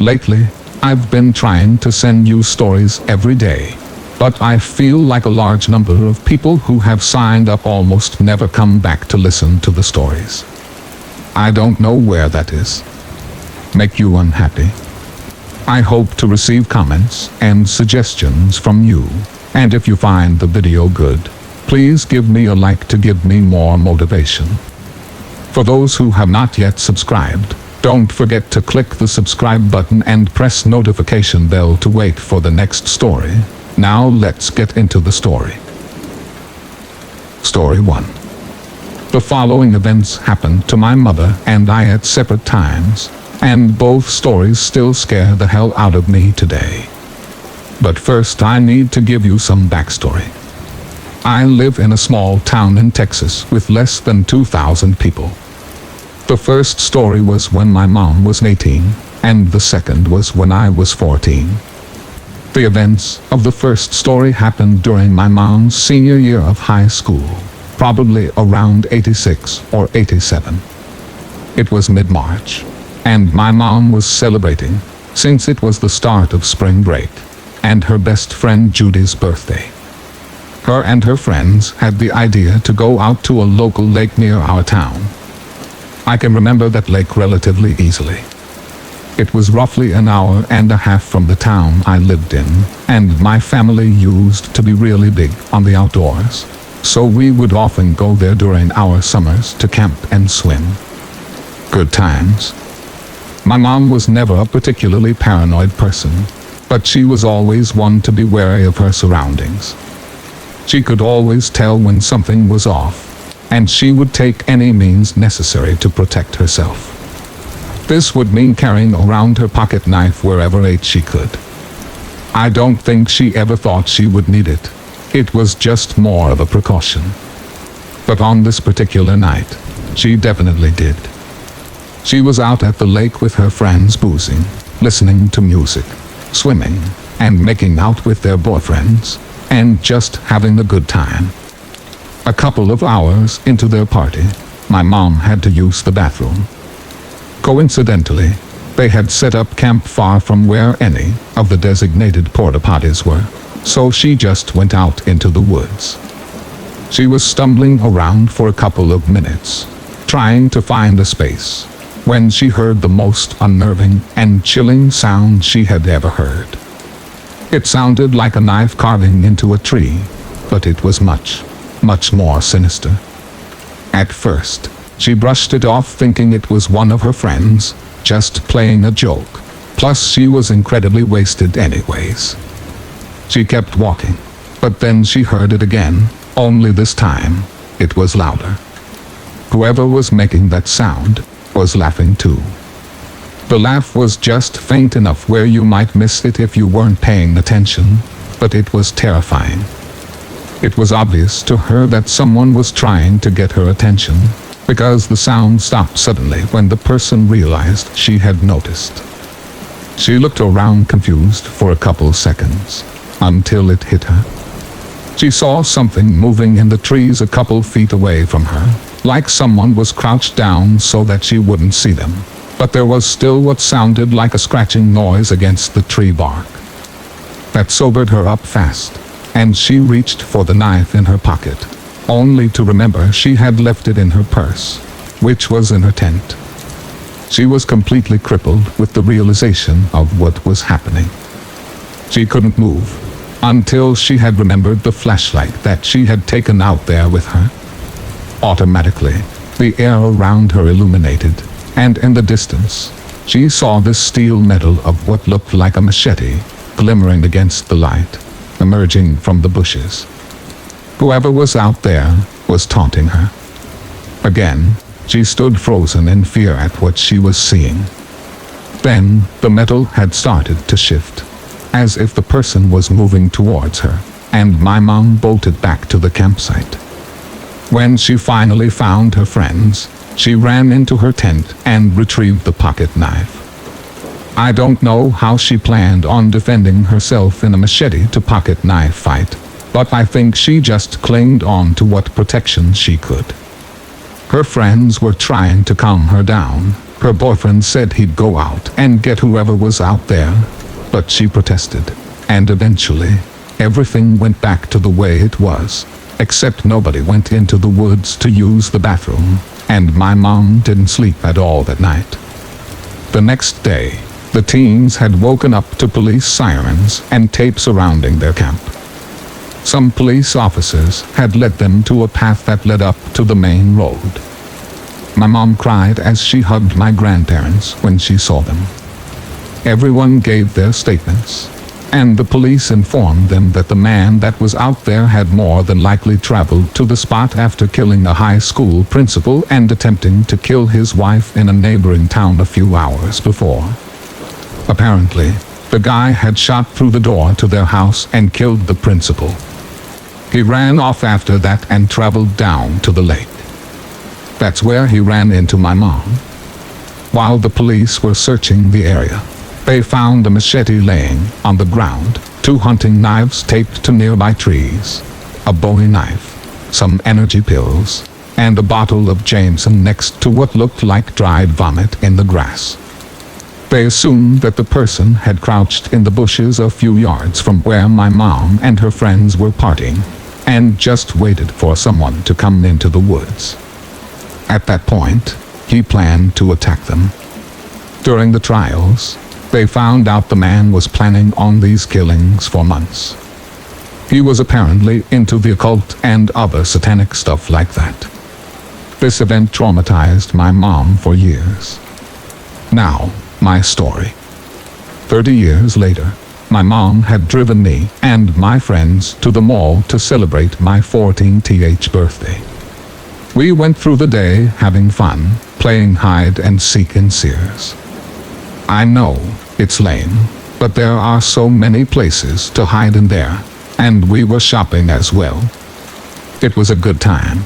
Lately, I've been trying to send you stories every day, but I feel like a large number of people who have signed up almost never come back to listen to the stories. I don't know where that is. Make you unhappy? I hope to receive comments and suggestions from you, and if you find the video good, please give me a like to give me more motivation. For those who have not yet subscribed, don't forget to click the subscribe button and press notification bell to wait for the next story. Now let's get into the story. Story 1. The following events happened to my mother and I at separate times, and both stories still scare the hell out of me today. But first I need to give you some backstory. I live in a small town in Texas with less than 2,000 people. The first story was when my mom was 18, and the second was when I was 14. The events of the first story happened during my mom's senior year of high school, probably around 86 or 87. It was mid-March, and my mom was celebrating, since it was the start of spring break, and her best friend Judy's birthday. Her and her friends had the idea to go out to a local lake near our town. I can remember that lake relatively easily. It was roughly an hour and a half from the town I lived in, and my family used to be really big on the outdoors, so we would often go there during our summers to camp and swim. Good times. My mom was never a particularly paranoid person, but she was always one to be wary of her surroundings. She could always tell when something was off, and she would take any means necessary to protect herself. This would mean carrying around her pocket knife wherever she could. I don't think she ever thought she would need it. It was just more of a precaution. But on this particular night, she definitely did. She was out at the lake with her friends boozing, listening to music, swimming, and making out with their boyfriends, and just having a good time. A couple of hours into their party, my mom had to use the bathroom. Coincidentally, they had set up camp far from where any of the designated porta potties were, so she just went out into the woods. She was stumbling around for a couple of minutes, trying to find a space, when she heard the most unnerving and chilling sound she had ever heard. It sounded like a knife carving into a tree, but it was much more sinister. At first, she brushed it off thinking it was one of her friends, just playing a joke. Plus she was incredibly wasted anyways. She kept walking, but then she heard it again, only this time, it was louder. Whoever was making that sound was laughing too. The laugh was just faint enough where you might miss it if you weren't paying attention, but it was terrifying. It was obvious to her that someone was trying to get her attention, because the sound stopped suddenly when the person realized she had noticed. She looked around confused for a couple seconds, until it hit her. She saw something moving in the trees a couple feet away from her, like someone was crouched down so that she wouldn't see them, but there was still what sounded like a scratching noise against the tree bark. That sobered her up fast, and she reached for the knife in her pocket, only to remember she had left it in her purse, which was in her tent. She was completely crippled with the realization of what was happening. She couldn't move, until she had remembered the flashlight that she had taken out there with her. Automatically, the air around her illuminated, and in the distance, she saw the steel metal of what looked like a machete, glimmering against the light, emerging from the bushes. Whoever was out there was taunting her. Again, she stood frozen in fear at what she was seeing. Then, the metal had started to shift, as if the person was moving towards her, and my mom bolted back to the campsite. When she finally found her friends, she ran into her tent and retrieved the pocket knife. I don't know how she planned on defending herself in a machete-to-pocket knife fight, but I think she just clinged on to what protection she could. Her friends were trying to calm her down, Her boyfriend said he'd go out and get whoever was out there, but she protested, and eventually, everything went back to the way it was, except nobody went into the woods to use the bathroom, and my mom didn't sleep at all that night. The next day, the teens had woken up to police sirens and tape surrounding their camp. Some police officers had led them to a path that led up to the main road. My mom cried as she hugged my grandparents when she saw them. Everyone gave their statements, and the police informed them that the man that was out there had more than likely traveled to the spot after killing a high school principal and attempting to kill his wife in a neighboring town a few hours before. Apparently, the guy had shot through the door to their house and killed the principal. He ran off after that and traveled down to the lake. That's where he ran into my mom. While the police were searching the area, they found a machete laying on the ground, 2 hunting knives taped to nearby trees, a Bowie knife, some energy pills, and a bottle of Jameson next to what looked like dried vomit in the grass. They assumed that the person had crouched in the bushes a few yards from where my mom and her friends were partying, and just waited for someone to come into the woods. At that point, he planned to attack them. During the trials, they found out the man was planning on these killings for months. He was apparently into the occult and other satanic stuff like that. This event traumatized my mom for years. Now, my story. 30 years later, my mom had driven me and my friends to the mall to celebrate my 14th birthday. We went through the day having fun, playing hide and seek in Sears. I know, it's lame, but there are so many places to hide in there, and we were shopping as well. It was a good time.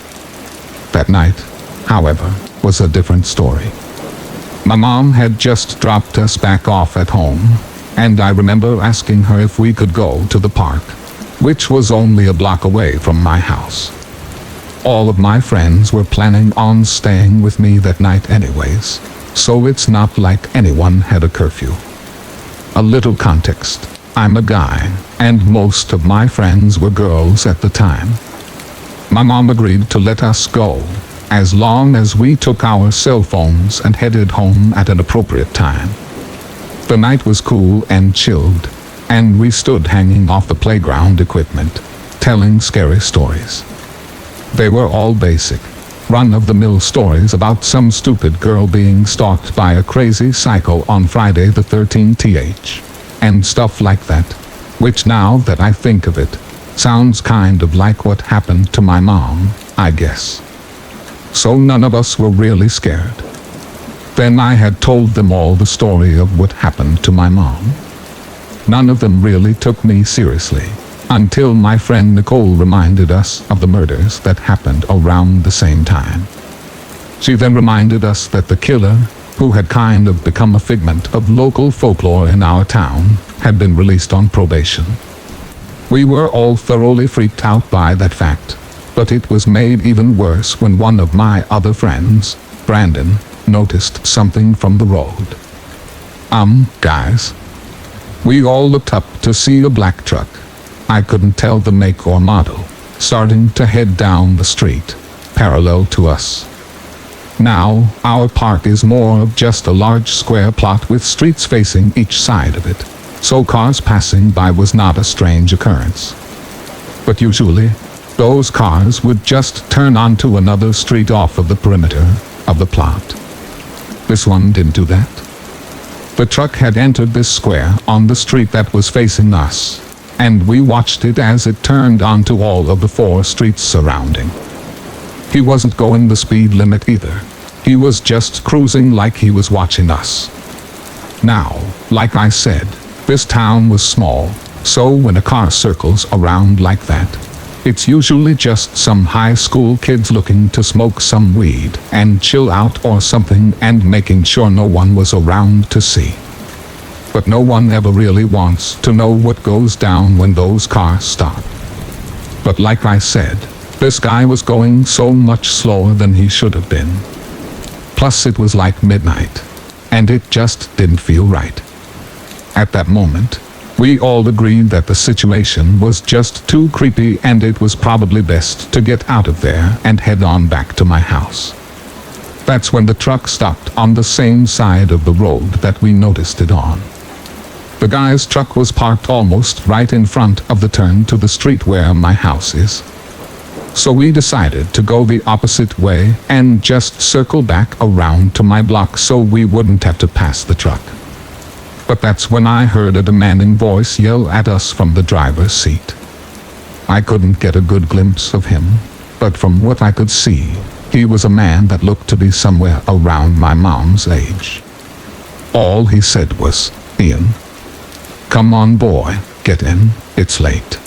That night, however, was a different story. My mom had just dropped us back off at home, and I remember asking her if we could go to the park, which was only a block away from my house. All of my friends were planning on staying with me that night anyways, so it's not like anyone had a curfew. A little context: I'm a guy, and most of my friends were girls at the time. My mom agreed to let us go, as long as we took our cell phones and headed home at an appropriate time. The night was cool and chilled, and we stood hanging off the playground equipment, telling scary stories. They were all basic, run-of-the-mill stories about some stupid girl being stalked by a crazy psycho on Friday the 13th, and stuff like that, which now that I think of it, sounds kind of like what happened to my mom, I guess. So none of us were really scared. Then I had told them all the story of what happened to my mom. None of them really took me seriously, until my friend Nicole reminded us of the murders that happened around the same time. She then reminded us that the killer, who had kind of become a figment of local folklore in our town, had been released on probation. We were all thoroughly freaked out by that fact, but it was made even worse when one of my other friends, Brandon, noticed something from the road. Guys. We all looked up to see a black truck. I couldn't tell the make or model, starting to head down the street, parallel to us. Now, our park is more of just a large square plot with streets facing each side of it, so cars passing by was not a strange occurrence. But usually, those cars would just turn onto another street off of the perimeter of the plot. This one didn't do that. The truck had entered this square on the street that was facing us, and we watched it as it turned onto all of the 4 streets surrounding. He wasn't going the speed limit either. He was just cruising like he was watching us. Now, like I said, this town was small, so when a car circles around like that, it's usually just some high school kids looking to smoke some weed and chill out or something and making sure no one was around to see. But no one ever really wants to know what goes down when those cars stop. But like I said, this guy was going so much slower than he should have been. Plus it was like midnight, and it just didn't feel right. At that moment, we all agreed that the situation was just too creepy and it was probably best to get out of there and head on back to my house. That's when the truck stopped on the same side of the road that we noticed it on. The guy's truck was parked almost right in front of the turn to the street where my house is. So we decided to go the opposite way and just circle back around to my block so we wouldn't have to pass the truck. But that's when I heard a demanding voice yell at us from the driver's seat. I couldn't get a good glimpse of him, but from what I could see, he was a man that looked to be somewhere around my mom's age. All he said was, "Ian, come on boy, get in, it's late."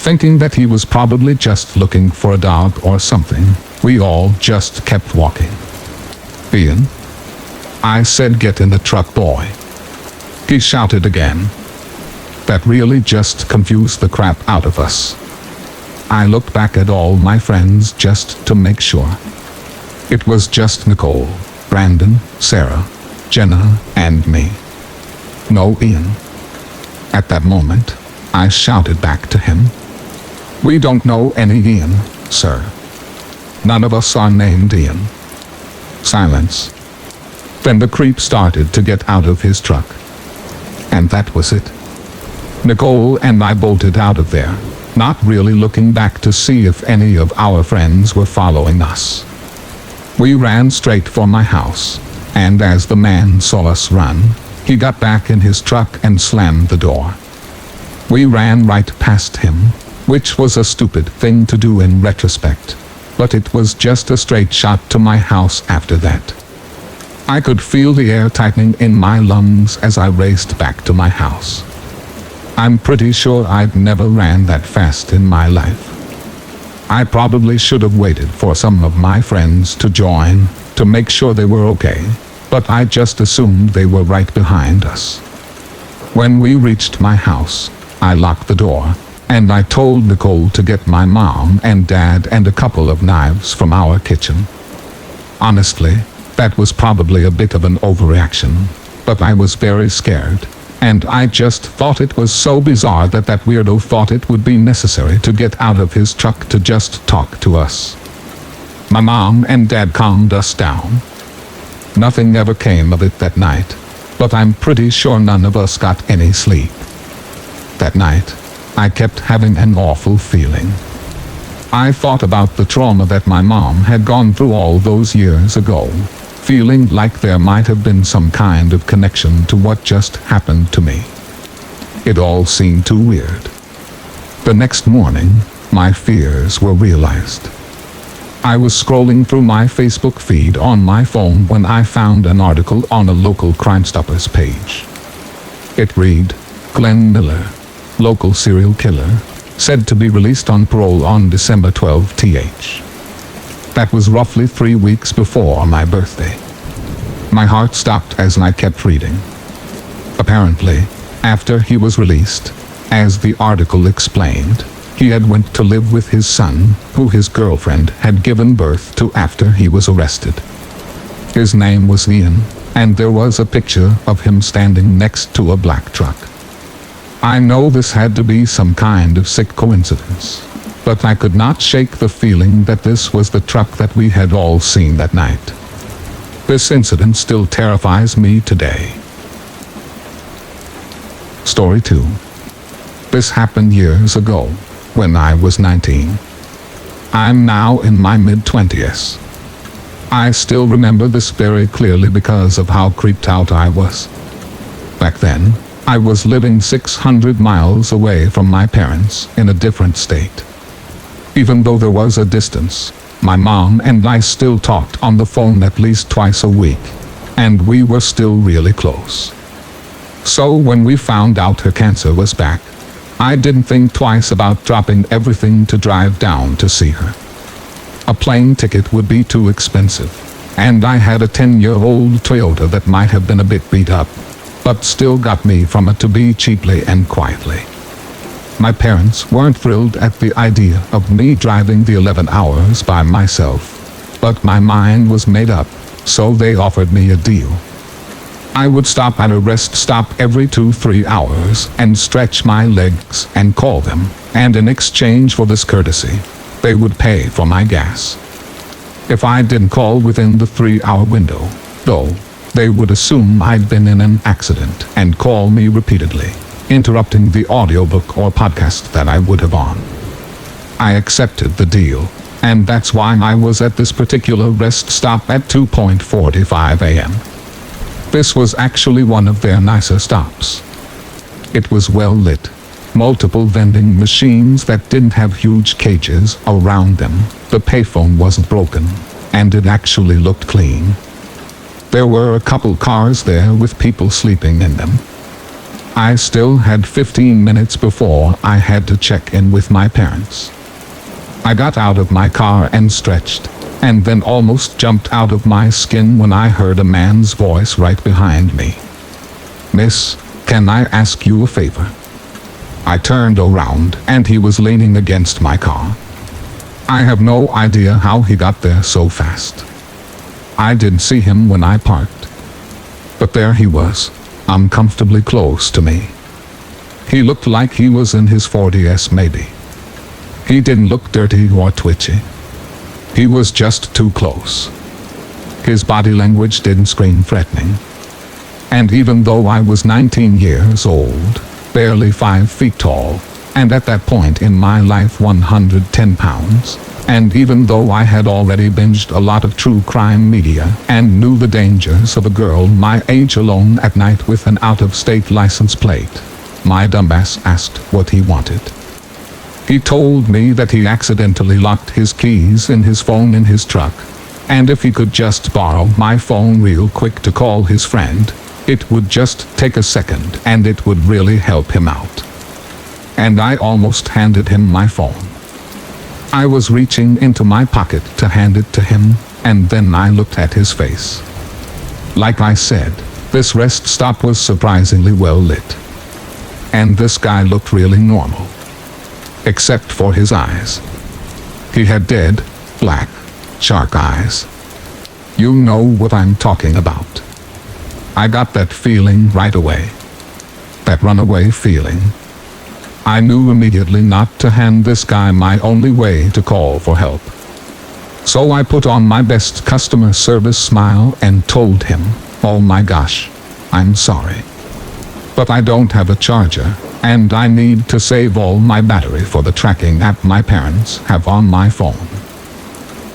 Thinking that he was probably just looking for a dog or something, we all just kept walking. "Ian," I said, "get in the truck, boy," he shouted again. That really just confused the crap out of us. I looked back at all my friends just to make sure. It was just Nicole, Brandon, Sarah, Jenna, and me. No Ian. At that moment, I shouted back to him, "We don't know any Ian, sir. None of us are named Ian." Silence. Then the creep started to get out of his truck. And that was it. Nicole and I bolted out of there, not really looking back to see if any of our friends were following us. We ran straight for my house, and as the man saw us run, he got back in his truck and slammed the door. We ran right past him, which was a stupid thing to do in retrospect, but it was just a straight shot to my house after that. I could feel the air tightening in my lungs as I raced back to my house. I'm pretty sure I'd never ran that fast in my life. I probably should have waited for some of my friends to join to make sure they were okay, but I just assumed they were right behind us. When we reached my house, I locked the door, and I told Nicole to get my mom and dad and a couple of knives from our kitchen. Honestly, that was probably a bit of an overreaction, but I was very scared, and I just thought it was so bizarre that that weirdo thought it would be necessary to get out of his truck to just talk to us. My mom and dad calmed us down. Nothing ever came of it that night, but I'm pretty sure none of us got any sleep. That night, I kept having an awful feeling. I thought about the trauma that my mom had gone through all those years ago, feeling like there might have been some kind of connection to what just happened to me. It all seemed too weird. The next morning, my fears were realized. I was scrolling through my Facebook feed on my phone when I found an article on a local Crime Stoppers page. It read, "Glenn Miller, local serial killer, said to be released on parole on December 12 th. That was roughly 3 weeks before my birthday. My heart stopped as I kept reading. Apparently, after he was released, as the article explained, he had went to live with his son, who his girlfriend had given birth to after he was arrested. His name was Ian, and there was a picture of him standing next to a black truck. I know this had to be some kind of sick coincidence, but I could not shake the feeling that this was the truck that we had all seen that night. This incident still terrifies me today. Story 2. This happened years ago, when I was 19. I'm now in my mid-20s. I still remember this very clearly because of how creeped out I was. Back then, I was living 600 miles away from my parents in a different state. Even though there was a distance, my mom and I still talked on the phone at least twice a week, and we were still really close. So when we found out her cancer was back, I didn't think twice about dropping everything to drive down to see her. A plane ticket would be too expensive, and I had a 10-year-old Toyota that might have been a bit beat up, but still got me from A to B cheaply and quietly. My parents weren't thrilled at the idea of me driving the 11 hours by myself, but my mind was made up, so they offered me a deal. I would stop at a rest stop every 2-3 hours and stretch my legs and call them, and in exchange for this courtesy, they would pay for my gas. If I didn't call within the 3-hour window, though, they would assume I'd been in an accident and call me repeatedly, interrupting the audiobook or podcast that I would have on. I accepted the deal, and that's why I was at this particular rest stop at 2:45 a.m. This was actually one of their nicer stops. It was well lit. Multiple vending machines that didn't have huge cages around them. The payphone wasn't broken, and it actually looked clean. There were a couple cars there with people sleeping in them. I still had 15 minutes before I had to check in with my parents. I got out of my car and stretched, and then almost jumped out of my skin when I heard a man's voice right behind me. "Miss, can I ask you a favor?" I turned around and he was leaning against my car. I have no idea how he got there so fast. I didn't see him when I parked. But there he was, uncomfortably close to me. He looked like he was in his 40s maybe. He didn't look dirty or twitchy. He was just too close. His body language didn't scream threatening. And even though I was 19 years old, barely 5 feet tall, and at that point in my life 110 pounds, and even though I had already binged a lot of true crime media and knew the dangers of a girl my age alone at night with an out-of-state license plate, my dumbass asked what he wanted. He told me that he accidentally locked his keys in his phone in his truck, and if he could just borrow my phone real quick to call his friend, it would just take a second and it would really help him out. And I almost handed him my phone. I was reaching into my pocket to hand it to him, and then I looked at his face. Like I said, this rest stop was surprisingly well lit. And this guy looked really normal. Except for his eyes. He had dead, black, shark eyes. You know what I'm talking about. I got that feeling right away. That runaway feeling. I knew immediately not to hand this guy my only way to call for help. So I put on my best customer service smile and told him, "Oh my gosh, I'm sorry. But I don't have a charger, and I need to save all my battery for the tracking app my parents have on my phone.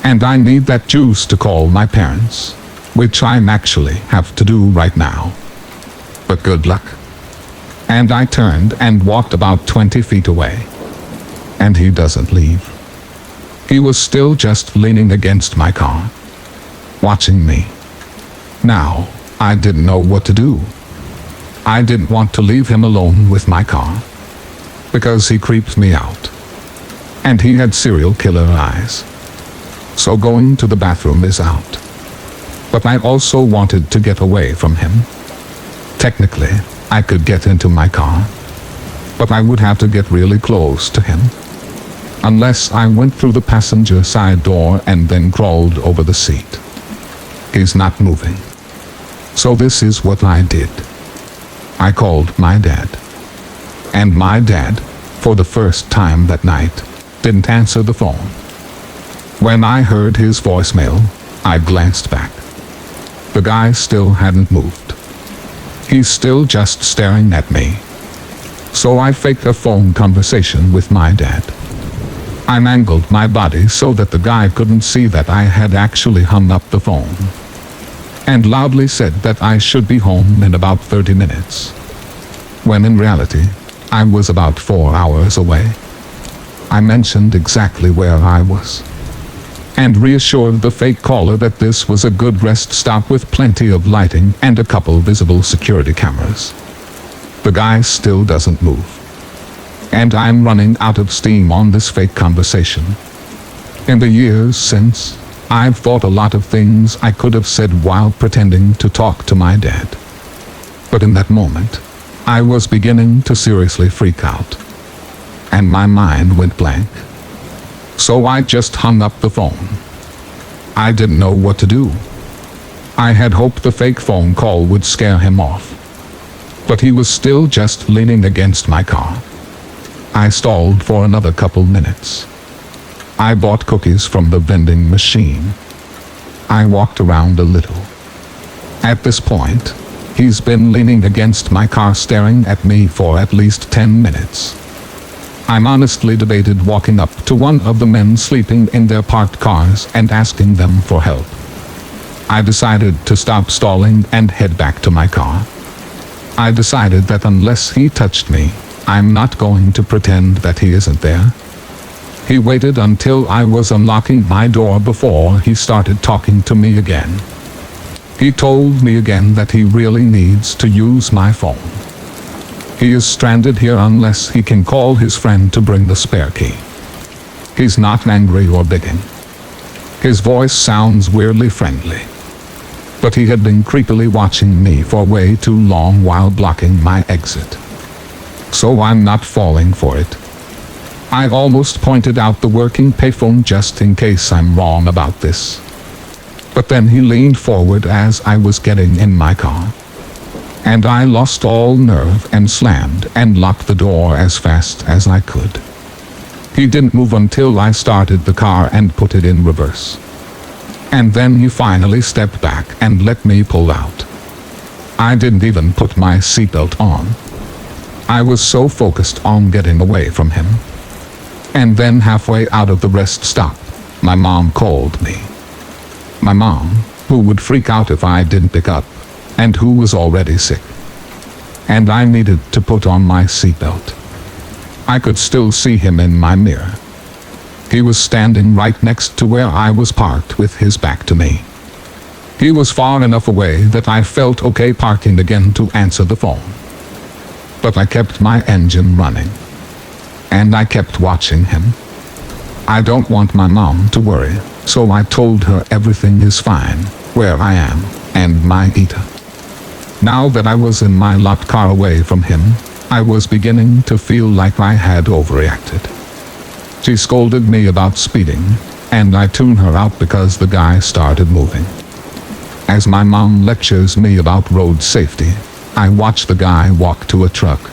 And I need that juice to call my parents, which I actually have to do right now. But good luck." And I turned and walked about 20 feet away. And he doesn't leave. He was still just leaning against my car, watching me. Now, I didn't know what to do. I didn't want to leave him alone with my car, because he creeped me out. And he had serial killer eyes. So going to the bathroom is out. But I also wanted to get away from him. Technically, I could get into my car, but I would have to get really close to him. Unless I went through the passenger side door and then crawled over the seat. He's not moving. So this is what I did. I called my dad. And my dad, for the first time that night, didn't answer the phone. When I heard his voicemail, I glanced back. The guy still hadn't moved. He's still just staring at me. So I faked a phone conversation with my dad. I angled my body so that the guy couldn't see that I had actually hung up the phone. And loudly said that I should be home in about 30 minutes. When in reality, I was about 4 hours away. I mentioned exactly where I was. And reassured the fake caller that this was a good rest stop with plenty of lighting and a couple visible security cameras. The guy still doesn't move. And I'm running out of steam on this fake conversation. In the years since, I've thought a lot of things I could have said while pretending to talk to my dad. But in that moment, I was beginning to seriously freak out. And my mind went blank. So I just hung up the phone. I didn't know what to do. I had hoped the fake phone call would scare him off. But he was still just leaning against my car. I stalled for another couple minutes. I bought cookies from the vending machine. I walked around a little. At this point, he's been leaning against my car staring at me for at least 10 minutes. I'm honestly debated walking up to one of the men sleeping in their parked cars and asking them for help. I decided to stop stalling and head back to my car. I decided that unless he touched me, I'm not going to pretend that he isn't there. He waited until I was unlocking my door before he started talking to me again. He told me again that he really needs to use my phone. He is stranded here unless he can call his friend to bring the spare key. He's not angry or begging. His voice sounds weirdly friendly. But he had been creepily watching me for way too long while blocking my exit. So I'm not falling for it. I almost pointed out the working payphone just in case I'm wrong about this. But then he leaned forward as I was getting in my car. And I lost all nerve and slammed and locked the door as fast as I could. He didn't move until I started the car and put it in reverse. And then he finally stepped back and let me pull out. I didn't even put my seatbelt on. I was so focused on getting away from him. And then halfway out of the rest stop, my mom called me. My mom, who would freak out if I didn't pick up, and who was already sick. And I needed to put on my seatbelt. I could still see him in my mirror. He was standing right next to where I was parked with his back to me. He was far enough away that I felt okay parking again to answer the phone. But I kept my engine running. And I kept watching him. I don't want my mom to worry, so I told her everything is fine, where I am, and my eater. Now that I was in my locked car away from him, I was beginning to feel like I had overreacted. She scolded me about speeding, and I tuned her out because the guy started moving. As my mom lectures me about road safety, I watch the guy walk to a truck,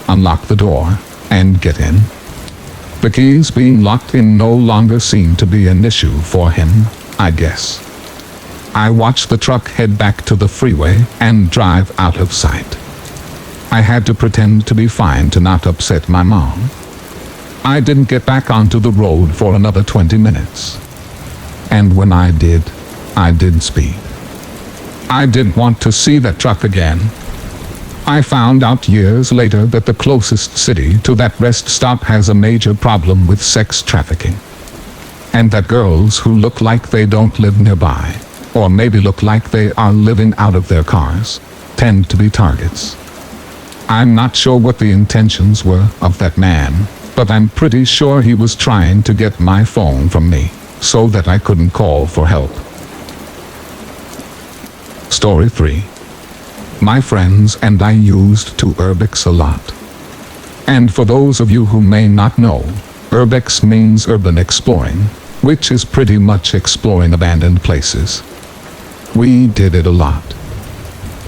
unlock the door, and get in. The keys being locked in no longer seemed to be an issue for him, I guess. I watched the truck head back to the freeway and drive out of sight. I had to pretend to be fine to not upset my mom. I didn't get back onto the road for another 20 minutes. And when I did speed. I didn't want to see that truck again. I found out years later that the closest city to that rest stop has a major problem with sex trafficking. And that girls who look like they don't live nearby, or maybe look like they are living out of their cars, tend to be targets. I'm not sure what the intentions were of that man, but I'm pretty sure he was trying to get my phone from me, so that I couldn't call for help. Story 3. My friends and I used to urbex a lot. And for those of you who may not know, urbex means urban exploring, which is pretty much exploring abandoned places. We did it a lot.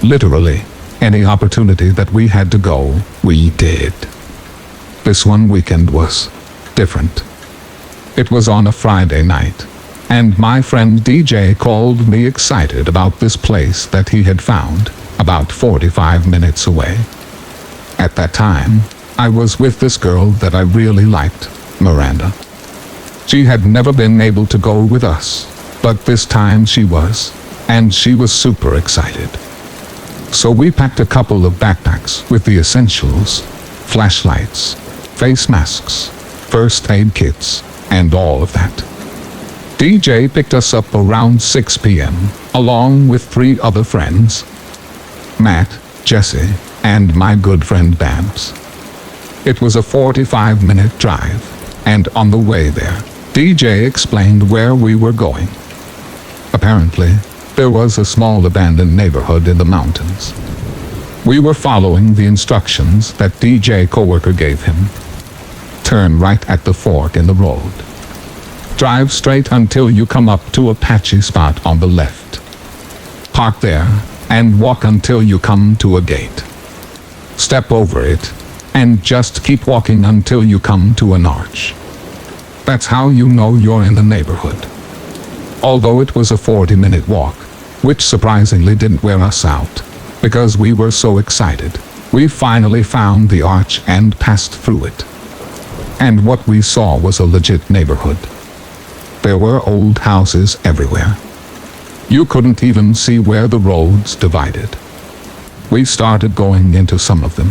Literally, any opportunity that we had to go, we did. This one weekend was different. It was on a Friday night, and my friend DJ called me excited about this place that he had found, about 45 minutes away. At that time, I was with this girl that I really liked, Miranda. She had never been able to go with us, but this time she was, and she was super excited. So we packed a couple of backpacks with the essentials, flashlights, face masks, first aid kits, and all of that. DJ picked us up around 6 p.m., along with 3 other friends, Matt, Jesse, and my good friend Babs. It was a 45-minute drive, and on the way there, DJ explained where we were going. Apparently, there was a small abandoned neighborhood in the mountains. We were following the instructions that DJ coworker gave him. Turn right at the fork in the road. Drive straight until you come up to a patchy spot on the left. Park there, and walk until you come to a gate. Step over it, and just keep walking until you come to an arch. That's how you know you're in the neighborhood. Although it was a 40-minute walk, which surprisingly didn't wear us out, because we were so excited, we finally found the arch and passed through it. And what we saw was a legit neighborhood. There were old houses everywhere. You couldn't even see where the roads divided. We started going into some of them.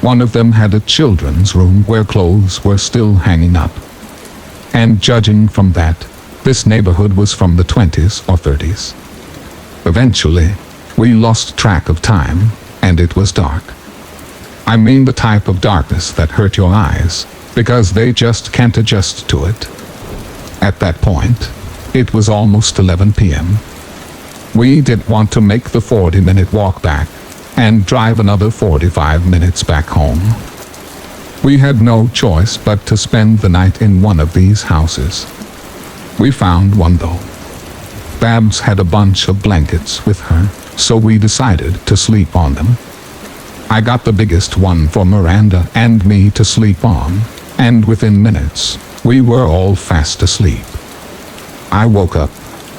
One of them had a children's room where clothes were still hanging up. And judging from that, this neighborhood was from the 20s or 30s. Eventually, we lost track of time, and it was dark. I mean the type of darkness that hurt your eyes, because they just can't adjust to it. At that point, it was almost 11 p.m. We didn't want to make the 40-minute walk back and drive another 45 minutes back home. We had no choice but to spend the night in one of these houses. We found one though. Babs had a bunch of blankets with her, so we decided to sleep on them. I got the biggest one for Miranda and me to sleep on, and within minutes, we were all fast asleep. I woke up,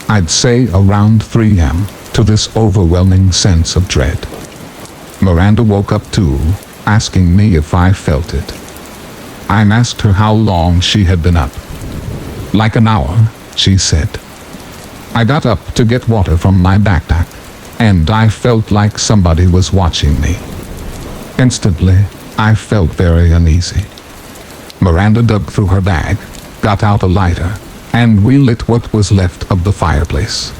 I'd say around 3 a.m., to this overwhelming sense of dread. Miranda woke up too, asking me if I felt it. I asked her how long she had been up. Like an hour, she said. I got up to get water from my backpack, and I felt like somebody was watching me. Instantly, I felt very uneasy. Miranda dug through her bag, got out a lighter, and we lit what was left of the fireplace.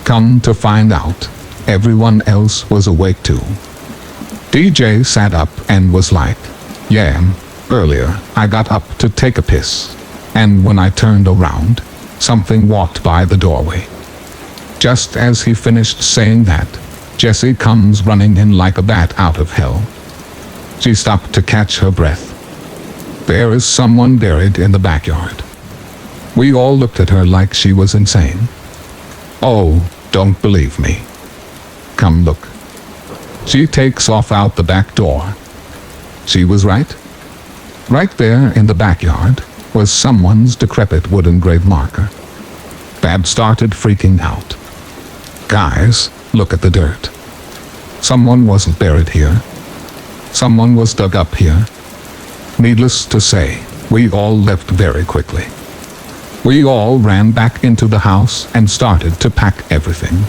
Come to find out, everyone else was awake too. DJ sat up and was like, "Yeah, earlier I got up to take a piss, and when I turned around, something walked by the doorway." Just as he finished saying that, Jessie comes running in like a bat out of hell. She stopped to catch her breath. There is someone buried in the backyard. We all looked at her like she was insane. "Oh, don't believe me. Come look." She takes off out the back door. She was right. Right there in the backyard was someone's decrepit wooden grave marker. Bab started freaking out. "Guys, look at the dirt. Someone wasn't buried here. Someone was dug up here." Needless to say, we all left very quickly. We all ran back into the house and started to pack everything.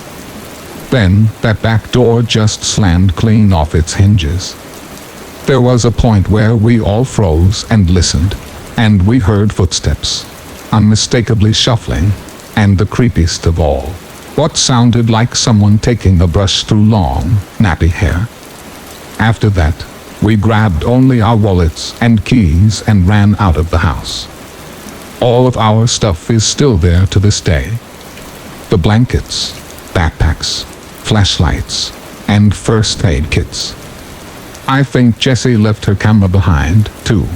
Then, that back door just slammed clean off its hinges. There was a point where we all froze and listened, and we heard footsteps, unmistakably shuffling, and the creepiest of all, what sounded like someone taking a brush through long, nappy hair. After that, we grabbed only our wallets and keys and ran out of the house. All of our stuff is still there to this day. The blankets, backpacks, flashlights, and first aid kits. I think Jessie left her camera behind, too.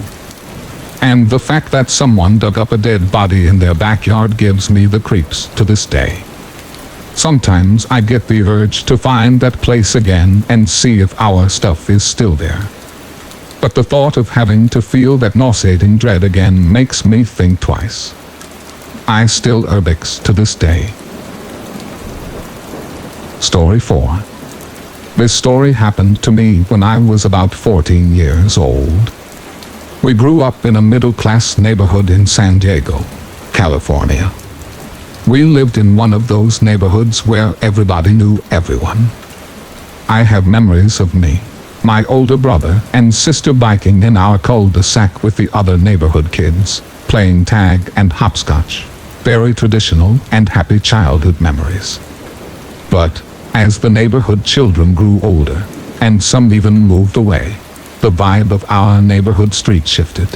And the fact that someone dug up a dead body in their backyard gives me the creeps to this day. Sometimes I get the urge to find that place again and see if our stuff is still there. But the thought of having to feel that nauseating dread again makes me think twice. I still urbex to this day. Story 4. This story happened to me when I was about 14 years old. We grew up in a middle-class neighborhood in San Diego, California. We lived in one of those neighborhoods where everybody knew everyone. I have memories of me, my older brother and sister biking in our cul-de-sac with the other neighborhood kids, playing tag and hopscotch. Very traditional and happy childhood memories. But, as the neighborhood children grew older, and some even moved away, the vibe of our neighborhood street shifted.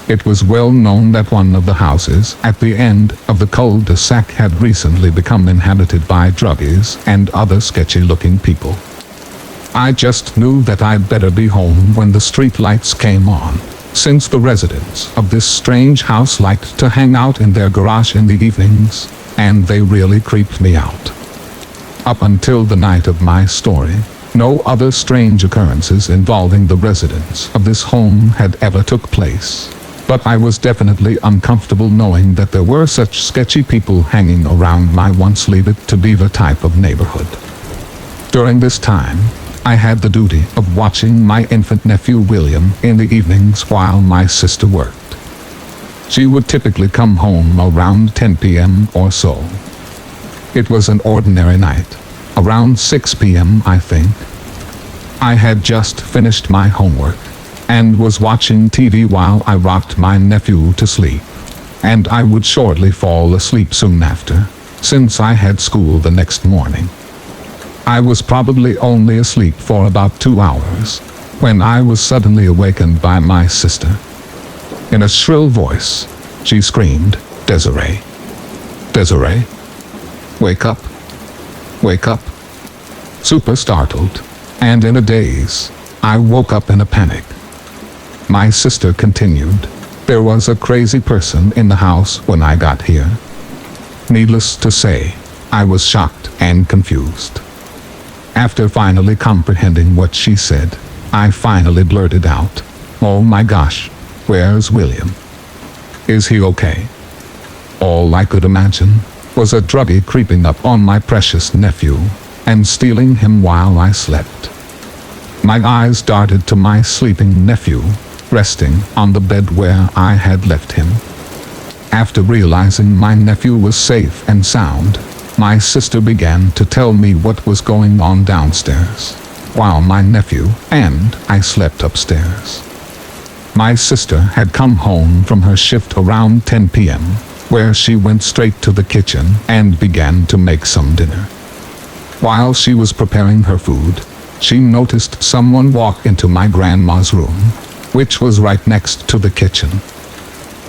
It was well known that one of the houses at the end of the cul-de-sac had recently become inhabited by druggies and other sketchy-looking people. I just knew that I'd better be home when the street lights came on, since the residents of this strange house liked to hang out in their garage in the evenings, and they really creeped me out. Up until the night of my story, no other strange occurrences involving the residents of this home had ever took place. But I was definitely uncomfortable knowing that there were such sketchy people hanging around my once Leave It to Beaver type of neighborhood. During this time, I had the duty of watching my infant nephew William in the evenings while my sister worked. She would typically come home around 10 p.m. or so. It was an ordinary night, around 6 p.m. I think. I had just finished my homework and was watching TV while I rocked my nephew to sleep, and I would shortly fall asleep soon after, since I had school the next morning. I was probably only asleep for about 2 hours, when I was suddenly awakened by my sister. In a shrill voice, she screamed, "Desiree! Desiree! Wake up! Wake up!" Super startled, and in a daze, I woke up in a panic. My sister continued, "There was a crazy person in the house when I got here." Needless to say, I was shocked and confused. After finally comprehending what she said, I finally blurted out, "Oh my gosh, where's William? Is he okay?" All I could imagine was a druggie creeping up on my precious nephew and stealing him while I slept. My eyes darted to my sleeping nephew, resting on the bed where I had left him. After realizing my nephew was safe and sound, my sister began to tell me what was going on downstairs, while my nephew and I slept upstairs. My sister had come home from her shift around 10 p.m., where she went straight to the kitchen and began to make some dinner. While she was preparing her food, she noticed someone walk into my grandma's room, which was right next to the kitchen.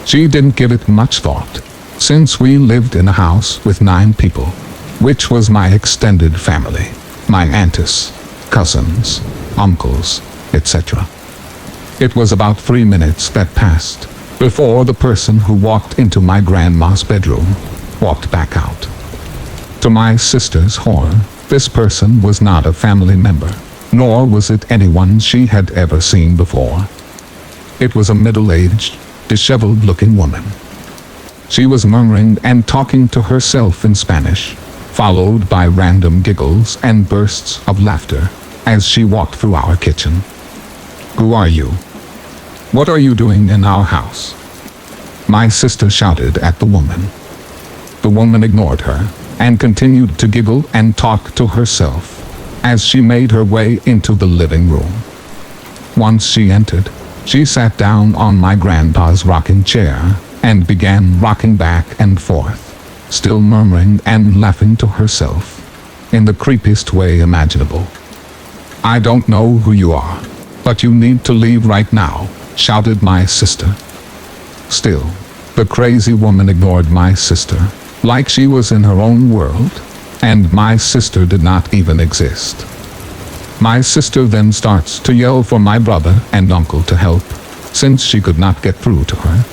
She didn't give it much thought, since we lived in a house with 9 people, which was my extended family, my aunts, cousins, uncles, etc. It was about 3 minutes that passed before the person who walked into my grandma's bedroom walked back out. To my sister's horror, this person was not a family member, nor was it anyone she had ever seen before. It was a middle-aged, disheveled-looking woman. She was murmuring and talking to herself in Spanish, followed by random giggles and bursts of laughter as she walked through our kitchen. "Who are you? What are you doing in our house?" my sister shouted at the woman. The woman ignored her and continued to giggle and talk to herself as she made her way into the living room. Once she entered, she sat down on my grandpa's rocking chair and began rocking back and forth, still murmuring and laughing to herself, in the creepiest way imaginable. "I don't know who you are, but you need to leave right now," shouted my sister. Still, the crazy woman ignored my sister, like she was in her own world, and my sister did not even exist. My sister then starts to yell for my brother and uncle to help, since she could not get through to her.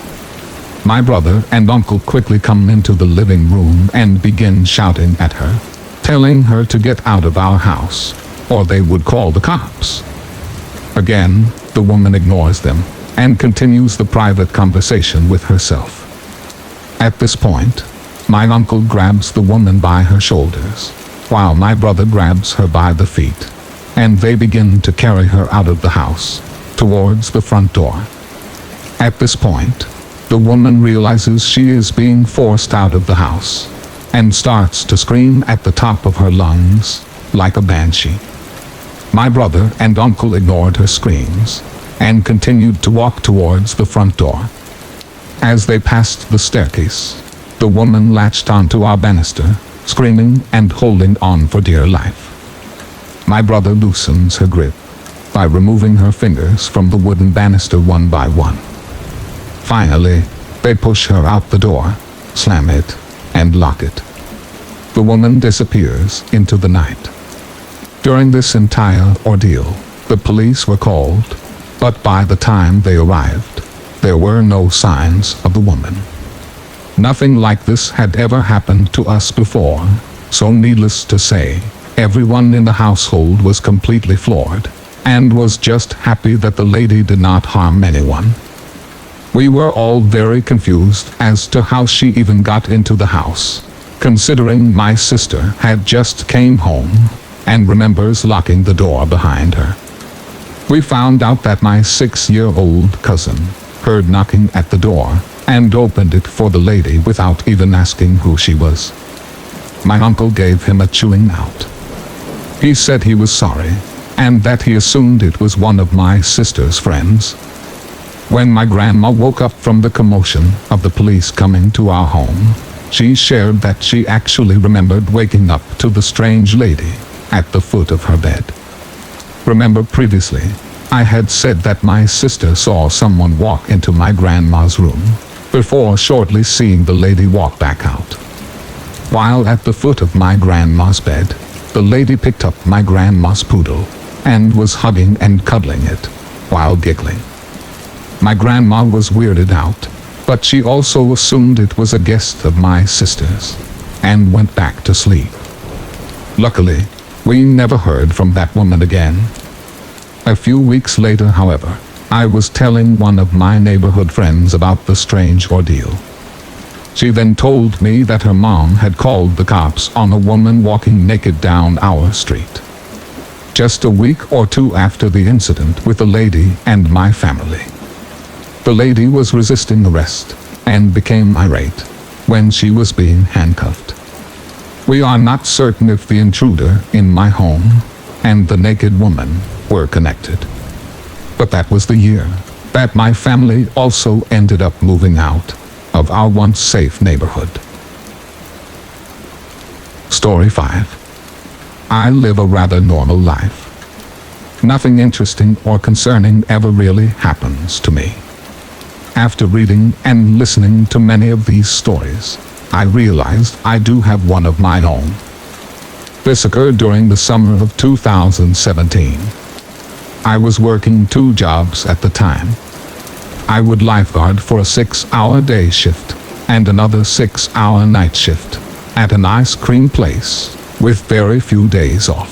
My brother and uncle quickly come into the living room and begin shouting at her, telling her to get out of our house, or they would call the cops. Again, the woman ignores them and continues the private conversation with herself. At this point, my uncle grabs the woman by her shoulders, while my brother grabs her by the feet, and they begin to carry her out of the house, towards the front door. At this point, the woman realizes she is being forced out of the house, and starts to scream at the top of her lungs, like a banshee. My brother and uncle ignored her screams, and continued to walk towards the front door. As they passed the staircase, the woman latched onto our banister, screaming and holding on for dear life. My brother loosens her grip by removing her fingers from the wooden banister one by one. Finally, they push her out the door, slam it, and lock it. The woman disappears into the night. During this entire ordeal, the police were called, but by the time they arrived, there were no signs of the woman. Nothing like this had ever happened to us before, So needless to say, everyone in the household was completely floored, and was just happy that the lady did not harm anyone. We were all very confused as to how she even got into the house, considering my sister had just came home and remembers locking the door behind her. We found out that my 6-year-old cousin heard knocking at the door and opened it for the lady without even asking who she was. My uncle gave him a chewing out. He said he was sorry, and that he assumed it was one of my sister's friends. When my grandma woke up from the commotion of the police coming to our home, she shared that she actually remembered waking up to the strange lady at the foot of her bed. Remember previously, I had said that my sister saw someone walk into my grandma's room, before shortly seeing the lady walk back out. While at the foot of my grandma's bed, the lady picked up my grandma's poodle, and was hugging and cuddling it, while giggling. My grandma was weirded out, but she also assumed it was a guest of my sister's, and went back to sleep. Luckily, we never heard from that woman again. A few weeks later, however, I was telling one of my neighborhood friends about the strange ordeal. She then told me that her mom had called the cops on a woman walking naked down our street. Just a week or two after the incident with the lady and my family. The lady was resisting arrest and became irate when she was being handcuffed. We are not certain if the intruder in my home and the naked woman were connected. But that was the year that my family also ended up moving out of our once safe neighborhood. Story 5. I live a rather normal life. Nothing interesting or concerning ever really happens to me. After reading and listening to many of these stories, I realized I do have one of my own. This occurred during the summer of 2017. I was working 2 jobs at the time. I would lifeguard for a 6-hour day shift and another 6-hour night shift at an ice cream place with very few days off.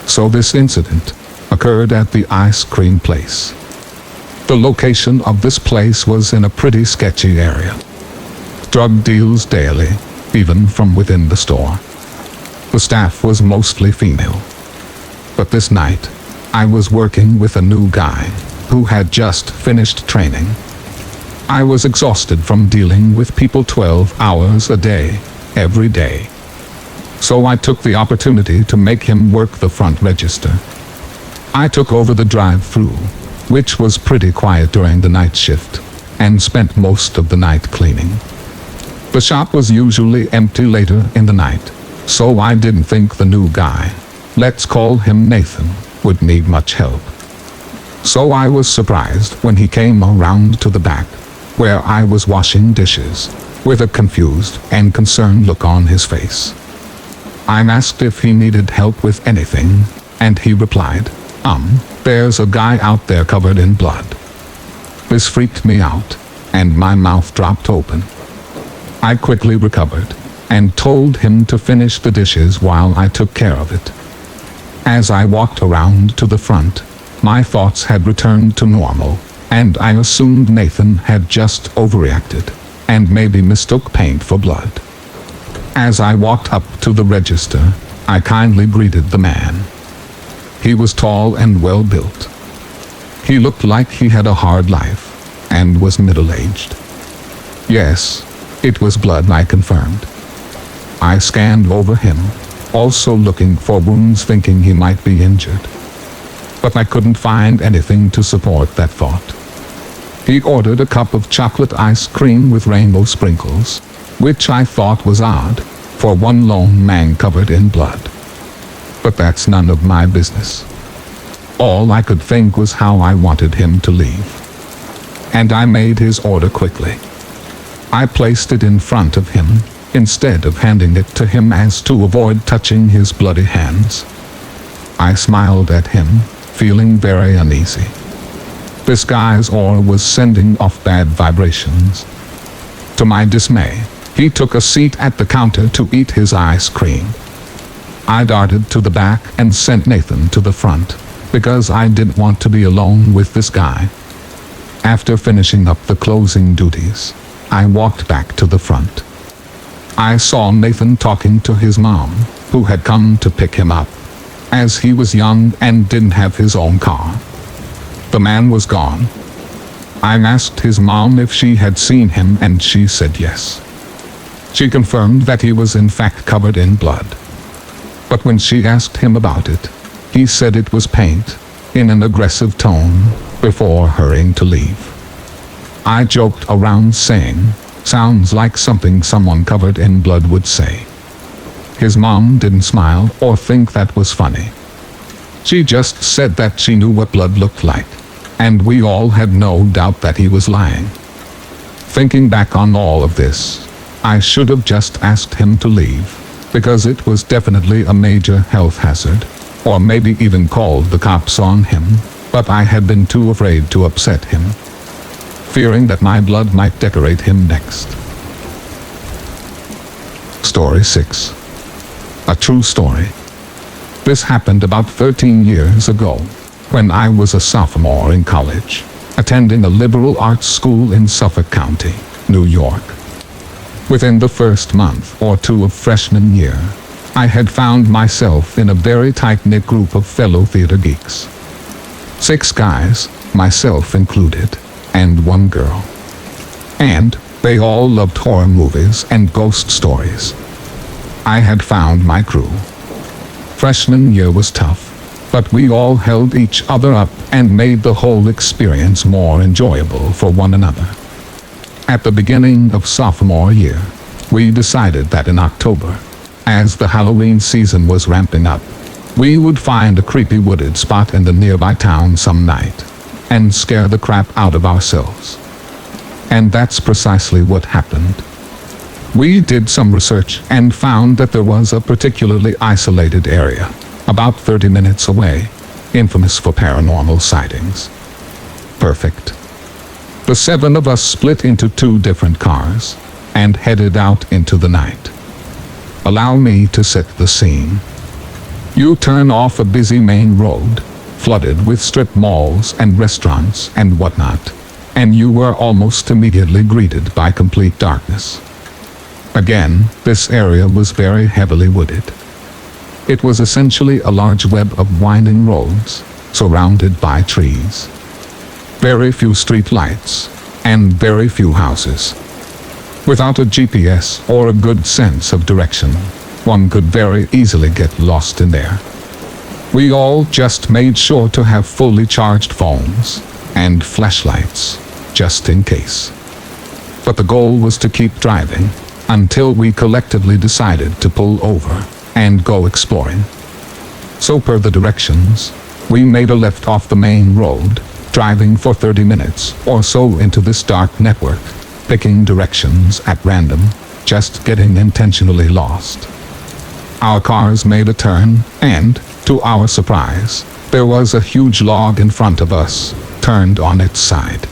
So this incident occurred at the ice cream place. The location of this place was in a pretty sketchy area. Drug deals daily, even from within the store. The staff was mostly female. But this night, I was working with a new guy who had just finished training. I was exhausted from dealing with people 12 hours a day, every day. So I took the opportunity to make him work the front register. I took over the drive-through, which was pretty quiet during the night shift, and spent most of the night cleaning. The shop was usually empty later in the night, so I didn't think the new guy, let's call him Nathan, would need much help. So I was surprised when he came around to the back, where I was washing dishes, with a confused and concerned look on his face. I asked if he needed help with anything, and he replied, there's a guy out there covered in blood. This freaked me out, and my mouth dropped open. I quickly recovered, and told him to finish the dishes while I took care of it. As I walked around to the front, my thoughts had returned to normal, and I assumed Nathan had just overreacted, and maybe mistook paint for blood. As I walked up to the register, I kindly greeted the man. He was tall and well-built. He looked like he had a hard life, and was middle-aged. Yes, it was blood, I confirmed. I scanned over him, also looking for wounds, thinking he might be injured. But I couldn't find anything to support that thought. He ordered a cup of chocolate ice cream with rainbow sprinkles, which I thought was odd, for one lone man covered in blood. But that's none of my business. All I could think was how I wanted him to leave. And I made his order quickly. I placed it in front of him, instead of handing it to him as to avoid touching his bloody hands. I smiled at him, feeling very uneasy. This guy's aura was sending off bad vibrations. To my dismay, He took a seat at the counter to eat his ice cream. I darted to the back and sent Nathan to the front, because I didn't want to be alone with this guy. After finishing up the closing duties, I walked back to the front. I saw Nathan talking to his mom, who had come to pick him up, as he was young and didn't have his own car. The man was gone. I asked his mom if she had seen him, and she said yes. She confirmed that he was in fact covered in blood. But when she asked him about it, he said it was paint, in an aggressive tone, before hurrying to leave. I joked around saying, "Sounds like something someone covered in blood would say." His mom didn't smile or think that was funny. She just said that she knew what blood looked like, and we all had no doubt that he was lying. Thinking back on all of this, I should have just asked him to leave, because it was definitely a major health hazard, or maybe even called the cops on him, but I had been too afraid to upset him, fearing that my blood might decorate him next. Story 6. A true story. This happened about 13 years ago, when I was a sophomore in college, attending a liberal arts school in Suffolk County, New York. Within the first month or two of freshman year, I had found myself in a very tight-knit group of fellow theater geeks. 6 guys, myself included, and 1 girl. And they all loved horror movies and ghost stories. I had found my crew. Freshman year was tough, but we all held each other up and made the whole experience more enjoyable for one another. At the beginning of sophomore year, we decided that in October, as the Halloween season was ramping up, we would find a creepy wooded spot in the nearby town some night and scare the crap out of ourselves. And that's precisely what happened. We did some research and found that there was a particularly isolated area, about 30 minutes away, infamous for paranormal sightings. Perfect. The 7 of us split into 2 different cars and headed out into the night. Allow me to set the scene. You turn off a busy main road, flooded with strip malls and restaurants and whatnot, and you were almost immediately greeted by complete darkness. Again, this area was very heavily wooded. It was essentially a large web of winding roads, surrounded by trees. Very few street lights, and very few houses. Without a GPS or a good sense of direction, one could very easily get lost in there. We all just made sure to have fully charged phones and flashlights, just in case. But the goal was to keep driving until we collectively decided to pull over and go exploring. So per the directions, we made a left off the main road, driving for 30 minutes or so into this dark network, picking directions at random, just getting intentionally lost. Our cars made a turn, and, to our surprise, there was a huge log in front of us, turned on its side.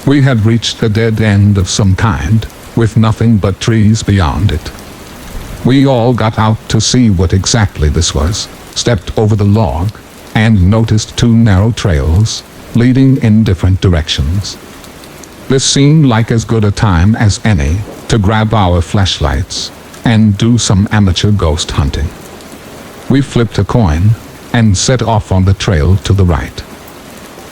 We had reached a dead end of some kind, with nothing but trees beyond it. We all got out to see what exactly this was, stepped over the log, and noticed 2 narrow trails, leading in different directions. This seemed like as good a time as any to grab our flashlights and do some amateur ghost hunting. We flipped a coin and set off on the trail to the right.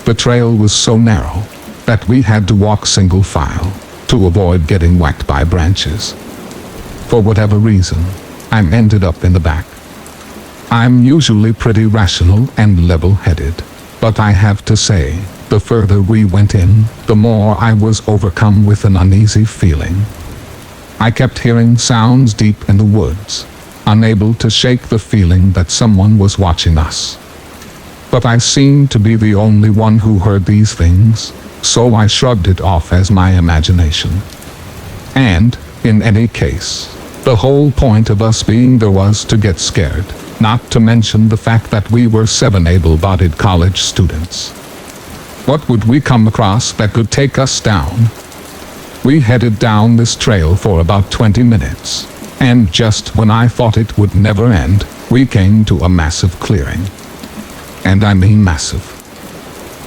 The trail was so narrow that we had to walk single file to avoid getting whacked by branches. For whatever reason, I ended up in the back. I'm usually pretty rational and level-headed, but I have to say, the further we went in, the more I was overcome with an uneasy feeling. I kept hearing sounds deep in the woods, unable to shake the feeling that someone was watching us. But I seemed to be the only one who heard these things, so I shrugged it off as my imagination. And, in any case, the whole point of us being there was to get scared, not to mention the fact that we were 7 able-bodied college students. What would we come across that could take us down? We headed down this trail for about 20 minutes, and just when I thought it would never end, we came to a massive clearing. And I mean massive.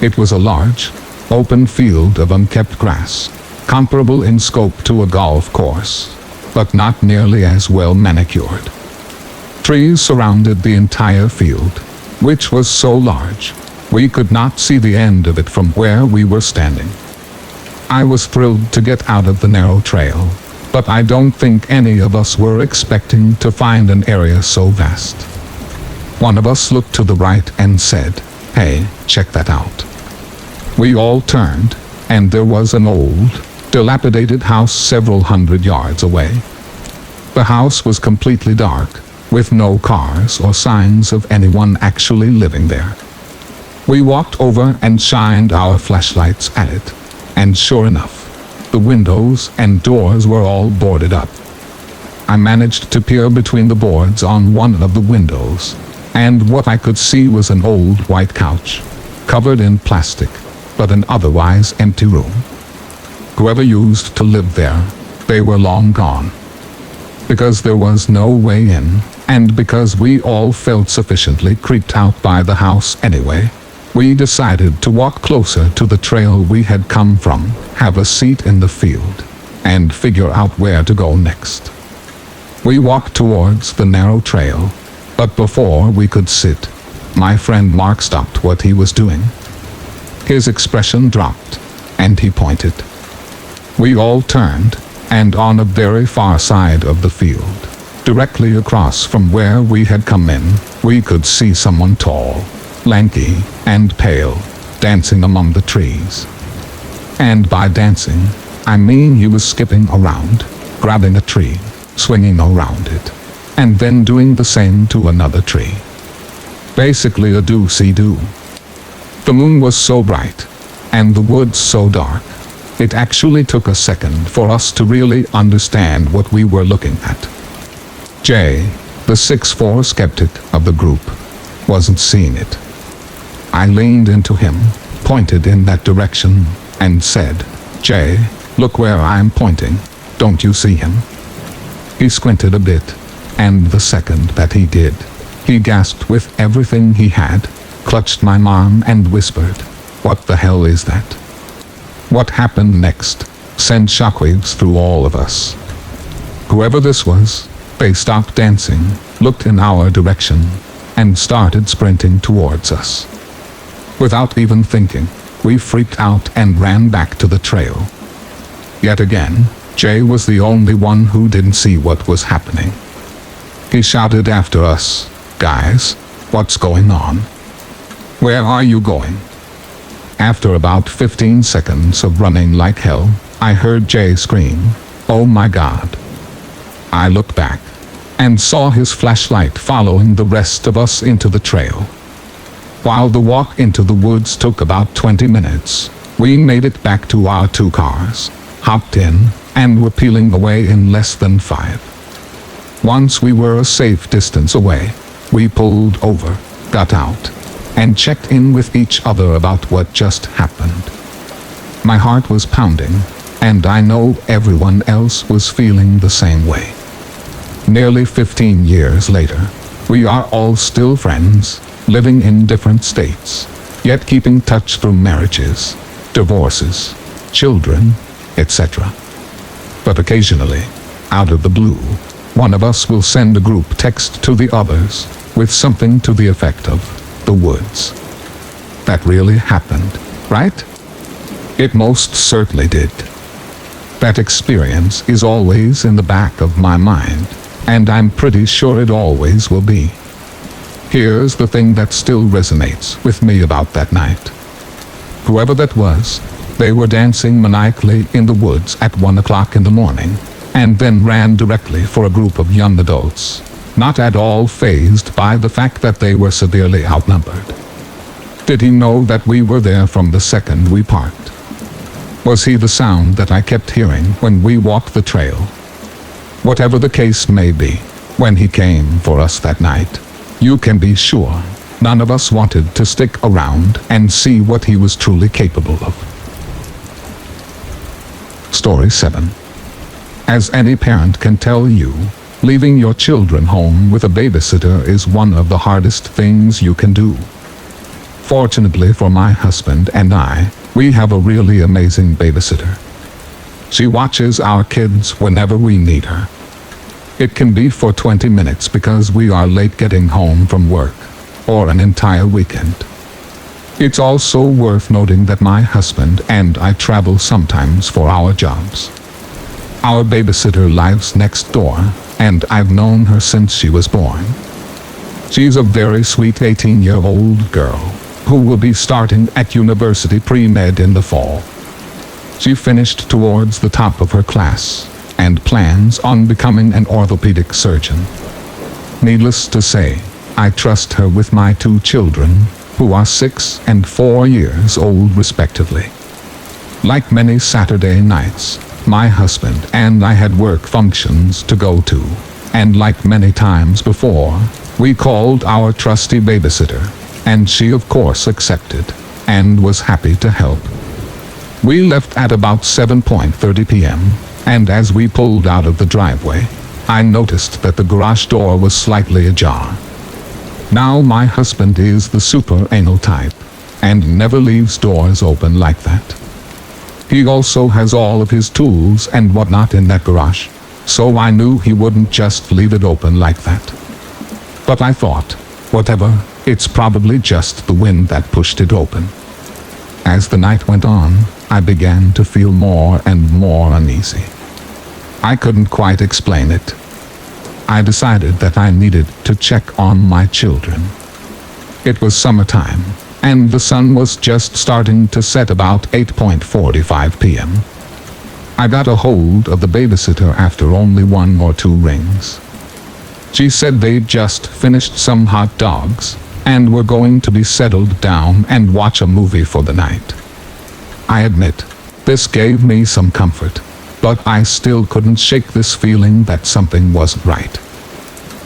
It was a large, open field of unkept grass, comparable in scope to a golf course, but not nearly as well manicured. Trees surrounded the entire field, which was so large, we could not see the end of it from where we were standing. I was thrilled to get out of the narrow trail, but I don't think any of us were expecting to find an area so vast. One of us looked to the right and said, "Hey, check that out." We all turned, and there was an old, dilapidated house several hundred yards away. The house was completely dark, with no cars or signs of anyone actually living there. We walked over and shined our flashlights at it, and sure enough, the windows and doors were all boarded up. I managed to peer between the boards on one of the windows, and what I could see was an old white couch, covered in plastic, but an otherwise empty room. Whoever used to live there, they were long gone. Because there was no way in, and because we all felt sufficiently creeped out by the house anyway, we decided to walk closer to the trail we had come from, have a seat in the field, and figure out where to go next. We walked towards the narrow trail, but before we could sit, my friend Mark stopped what he was doing. His expression dropped, and he pointed. We all turned, and on a very far side of the field, directly across from where we had come in, we could see someone tall, lanky, and pale, dancing among the trees. And by dancing, I mean he was skipping around, grabbing a tree, swinging around it, and then doing the same to another tree. Basically a do-see-do. The moon was so bright, and the woods so dark, it actually took a second for us to really understand what we were looking at. Jay, the 6'4" skeptic of the group, wasn't seeing it. I leaned into him, pointed in that direction, and said, "Jay, look where I'm pointing. Don't you see him?" He squinted a bit, and the second that he did, he gasped with everything he had, clutched my arm and whispered, "What the hell is that?" What happened next sent shockwaves through all of us. Whoever this was, they stopped dancing, looked in our direction, and started sprinting towards us. Without even thinking, we freaked out and ran back to the trail. Yet again, Jay was the only one who didn't see what was happening. He shouted after us, "Guys, what's going on? Where are you going?" After about 15 seconds of running like hell, I heard Jay scream, "Oh my God." I looked back and saw his flashlight following the rest of us into the trail. While the walk into the woods took about 20 minutes, we made it back to our 2 cars, hopped in, and were peeling away in less than 5. Once we were a safe distance away, we pulled over, got out, and checked in with each other about what just happened. My heart was pounding, and I know everyone else was feeling the same way. Nearly 15 years later, we are all still friends, living in different states, yet keeping touch through marriages, divorces, children, etc. But occasionally, out of the blue, one of us will send a group text to the others with something to the effect of, "The woods." That really happened, right? It most certainly did. That experience is always in the back of my mind, and I'm pretty sure it always will be. Here's the thing that still resonates with me about that night. Whoever that was, they were dancing maniacally in the woods at 1 o'clock in the morning, and then ran directly for a group of young adults, not at all fazed by the fact that they were severely outnumbered. Did he know that we were there from the second we parked? Was he the sound that I kept hearing when we walked the trail? Whatever the case may be, when he came for us that night, you can be sure none of us wanted to stick around and see what he was truly capable of. Story 7. As any parent can tell you, leaving your children home with a babysitter is one of the hardest things you can do. Fortunately for my husband and I, we have a really amazing babysitter. She watches our kids whenever we need her. It can be for 20 minutes because we are late getting home from work, or an entire weekend. It's also worth noting that my husband and I travel sometimes for our jobs. Our babysitter lives next door, and I've known her since she was born. She's a very sweet 18-year-old girl who will be starting at university pre-med in the fall. She finished towards the top of her class and plans on becoming an orthopedic surgeon. Needless to say, I trust her with my 2 children, who are 6 and 4 years old respectively. Like many Saturday nights, my husband and I had work functions to go to, and like many times before, we called our trusty babysitter, and she of course accepted, and was happy to help. We left at about 7:30 p.m., and as we pulled out of the driveway, I noticed that the garage door was slightly ajar. Now my husband is the super anal type, and never leaves doors open like that. He also has all of his tools and whatnot in that garage, so I knew he wouldn't just leave it open like that. But I thought, whatever, it's probably just the wind that pushed it open. As the night went on, I began to feel more and more uneasy. I couldn't quite explain it. I decided that I needed to check on my children. It was summertime, and the sun was just starting to set about 8:45 p.m. I got a hold of the babysitter after only 1 or 2 rings. She said they'd just finished some hot dogs, and were going to be settled down and watch a movie for the night. I admit, this gave me some comfort, but I still couldn't shake this feeling that something wasn't right.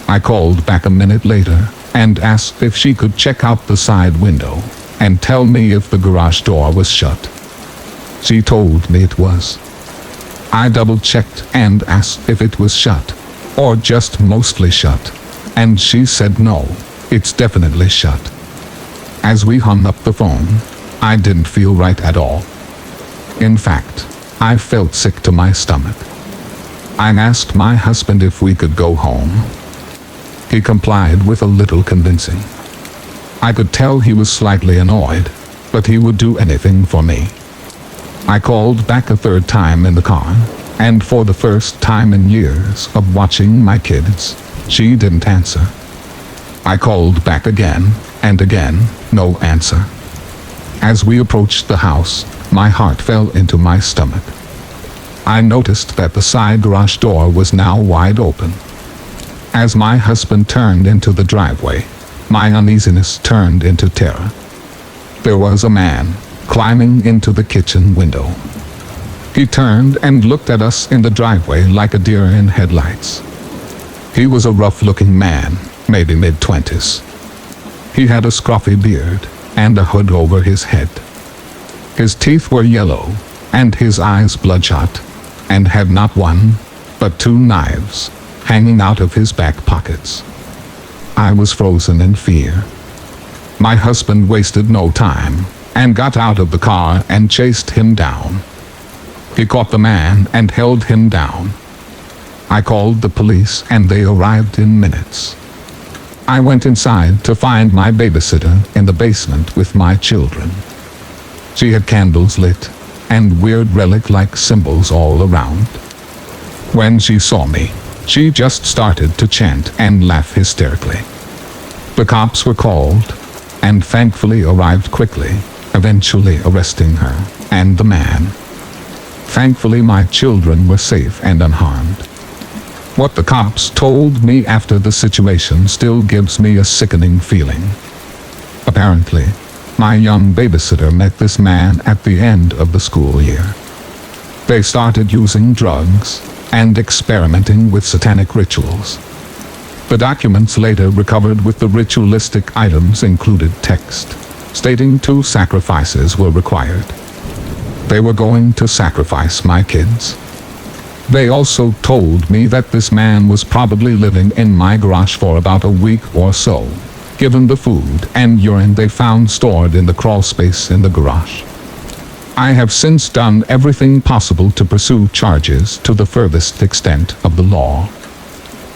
I called back a minute later, and asked if she could check out the side window, and tell me if the garage door was shut. She told me it was. I double-checked and asked if it was shut, or just mostly shut, and she said no, it's definitely shut. As we hung up the phone, I didn't feel right at all. In fact, I felt sick to my stomach. I asked my husband if we could go home. He complied with a little convincing. I could tell he was slightly annoyed, but he would do anything for me. I called back a 3rd time in the car, and for the first time in years of watching my kids, she didn't answer. I called back again, and again, no answer. As we approached the house, my heart fell into my stomach. I noticed that the side garage door was now wide open. As my husband turned into the driveway, my uneasiness turned into terror. There was a man climbing into the kitchen window. He turned and looked at us in the driveway like a deer in headlights. He was a rough-looking man, maybe mid-20s. He had a scruffy beard and a hood over his head. His teeth were yellow, and his eyes bloodshot, and had not 1, but 2 knives hanging out of his back pockets. I was frozen in fear. My husband wasted no time, and got out of the car and chased him down. He caught the man and held him down. I called the police, and they arrived in minutes. I went inside to find my babysitter in the basement with my children. She had candles lit, and weird relic-like symbols all around. When she saw me, she just started to chant and laugh hysterically. The cops were called, and thankfully arrived quickly, eventually arresting her and the man. Thankfully my children were safe and unharmed. What the cops told me after the situation still gives me a sickening feeling. Apparently, my young babysitter met this man at the end of the school year. They started using drugs and experimenting with satanic rituals. The documents later recovered with the ritualistic items included text stating 2 sacrifices were required. They were going to sacrifice my kids. They also told me that this man was probably living in my garage for about a week or so, given the food and urine they found stored in the crawl space in the garage. I have since done everything possible to pursue charges to the furthest extent of the law.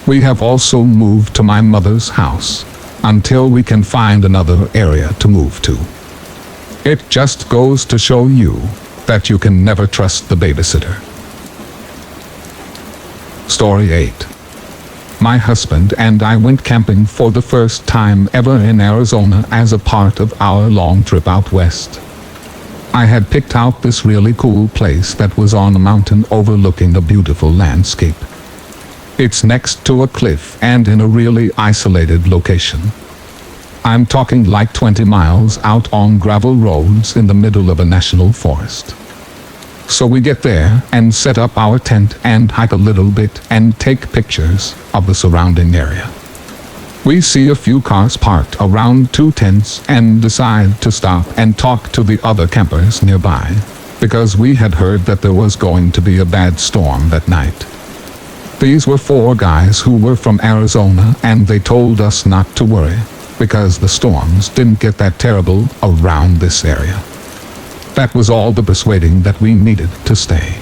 We have also moved to my mother's house until we can find another area to move to. It just goes to show you that you can never trust the babysitter. Story 8. My husband and I went camping for the first time ever in Arizona as a part of our long trip out west. I had picked out this really cool place that was on a mountain overlooking a beautiful landscape. It's next to a cliff and in a really isolated location. I'm talking like 20 miles out on gravel roads in the middle of a national forest. So we get there and set up our tent and hike a little bit and take pictures of the surrounding area. We see a few cars parked around 2 tents and decide to stop and talk to the other campers nearby, because we had heard that there was going to be a bad storm that night. These were 4 guys who were from Arizona, and they told us not to worry, because the storms didn't get that terrible around this area. That was all the persuading that we needed to stay.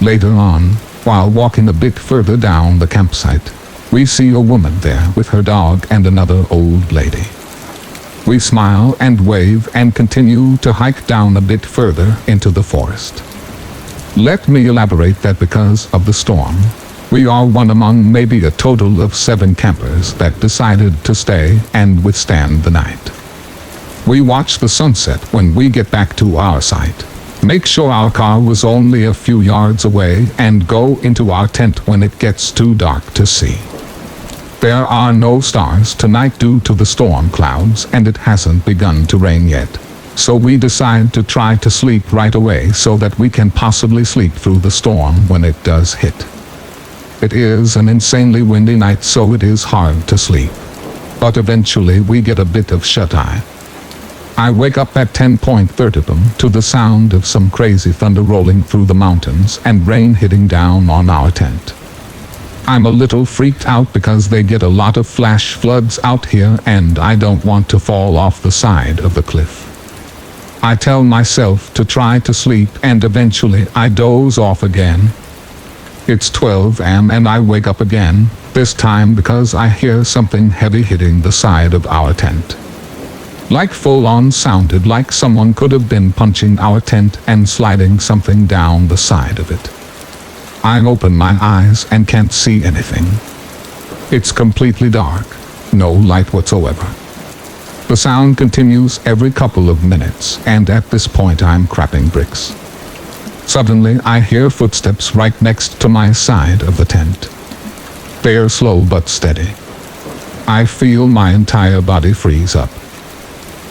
Later on, while walking a bit further down the campsite, we see a woman there with her dog and another old lady. We smile and wave and continue to hike down a bit further into the forest. Let me elaborate that because of the storm, we are one among maybe a total of 7 campers that decided to stay and withstand the night. We watch the sunset when we get back to our site, make sure our car was only a few yards away, and go into our tent when it gets too dark to see. There are no stars tonight due to the storm clouds, and it hasn't begun to rain yet. So we decide to try to sleep right away so that we can possibly sleep through the storm when it does hit. It is an insanely windy night, so it is hard to sleep. But eventually we get a bit of shut-eye. I wake up at 10:30 to the sound of some crazy thunder rolling through the mountains and rain hitting down on our tent. I'm a little freaked out because they get a lot of flash floods out here, and I don't want to fall off the side of the cliff. I tell myself to try to sleep, and eventually I doze off again. It's 12 a.m. and I wake up again, this time because I hear something heavy hitting the side of our tent. Like full-on sounded like someone could have been punching our tent and sliding something down the side of it. I open my eyes and can't see anything. It's completely dark, no light whatsoever. The sound continues every couple of minutes, and at this point I'm crapping bricks. Suddenly I hear footsteps right next to my side of the tent. They're slow but steady. I feel my entire body freeze up.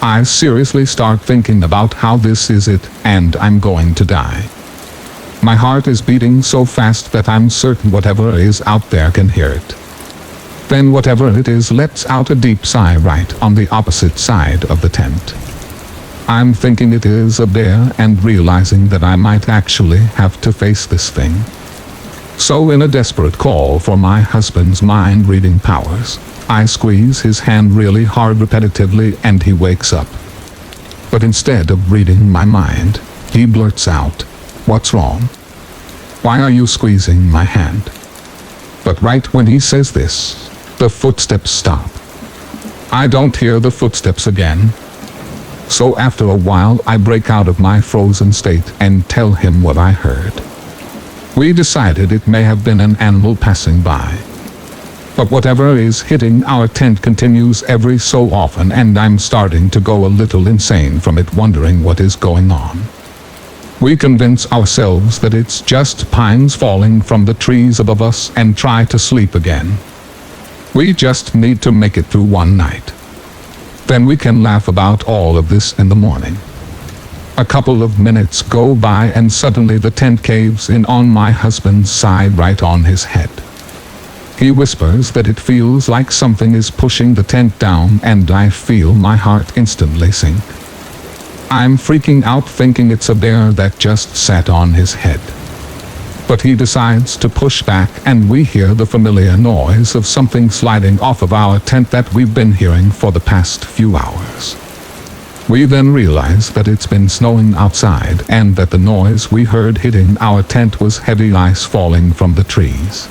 I seriously start thinking about how this is it, and I'm going to die. My heart is beating so fast that I'm certain whatever is out there can hear it. Then whatever it is lets out a deep sigh right on the opposite side of the tent. I'm thinking it is a bear and realizing that I might actually have to face this thing. So in a desperate call for my husband's mind-reading powers, I squeeze his hand really hard repetitively, and he wakes up. But instead of reading my mind, he blurts out, "What's wrong? Why are you squeezing my hand?" But right when he says this, the footsteps stop. I don't hear the footsteps again. So after a while I break out of my frozen state and tell him what I heard. We decided it may have been an animal passing by. But whatever is hitting our tent continues every so often, and I'm starting to go a little insane from it, wondering what is going on. We convince ourselves that it's just pines falling from the trees above us and try to sleep again. We just need to make it through one night. Then we can laugh about all of this in the morning. A couple of minutes go by and suddenly the tent caves in on my husband's side right on his head. He whispers that it feels like something is pushing the tent down, and I feel my heart instantly sink. I'm freaking out thinking it's a bear that just sat on his head. But he decides to push back and we hear the familiar noise of something sliding off of our tent that we've been hearing for the past few hours. We then realize that it's been snowing outside and that the noise we heard hitting our tent was heavy ice falling from the trees.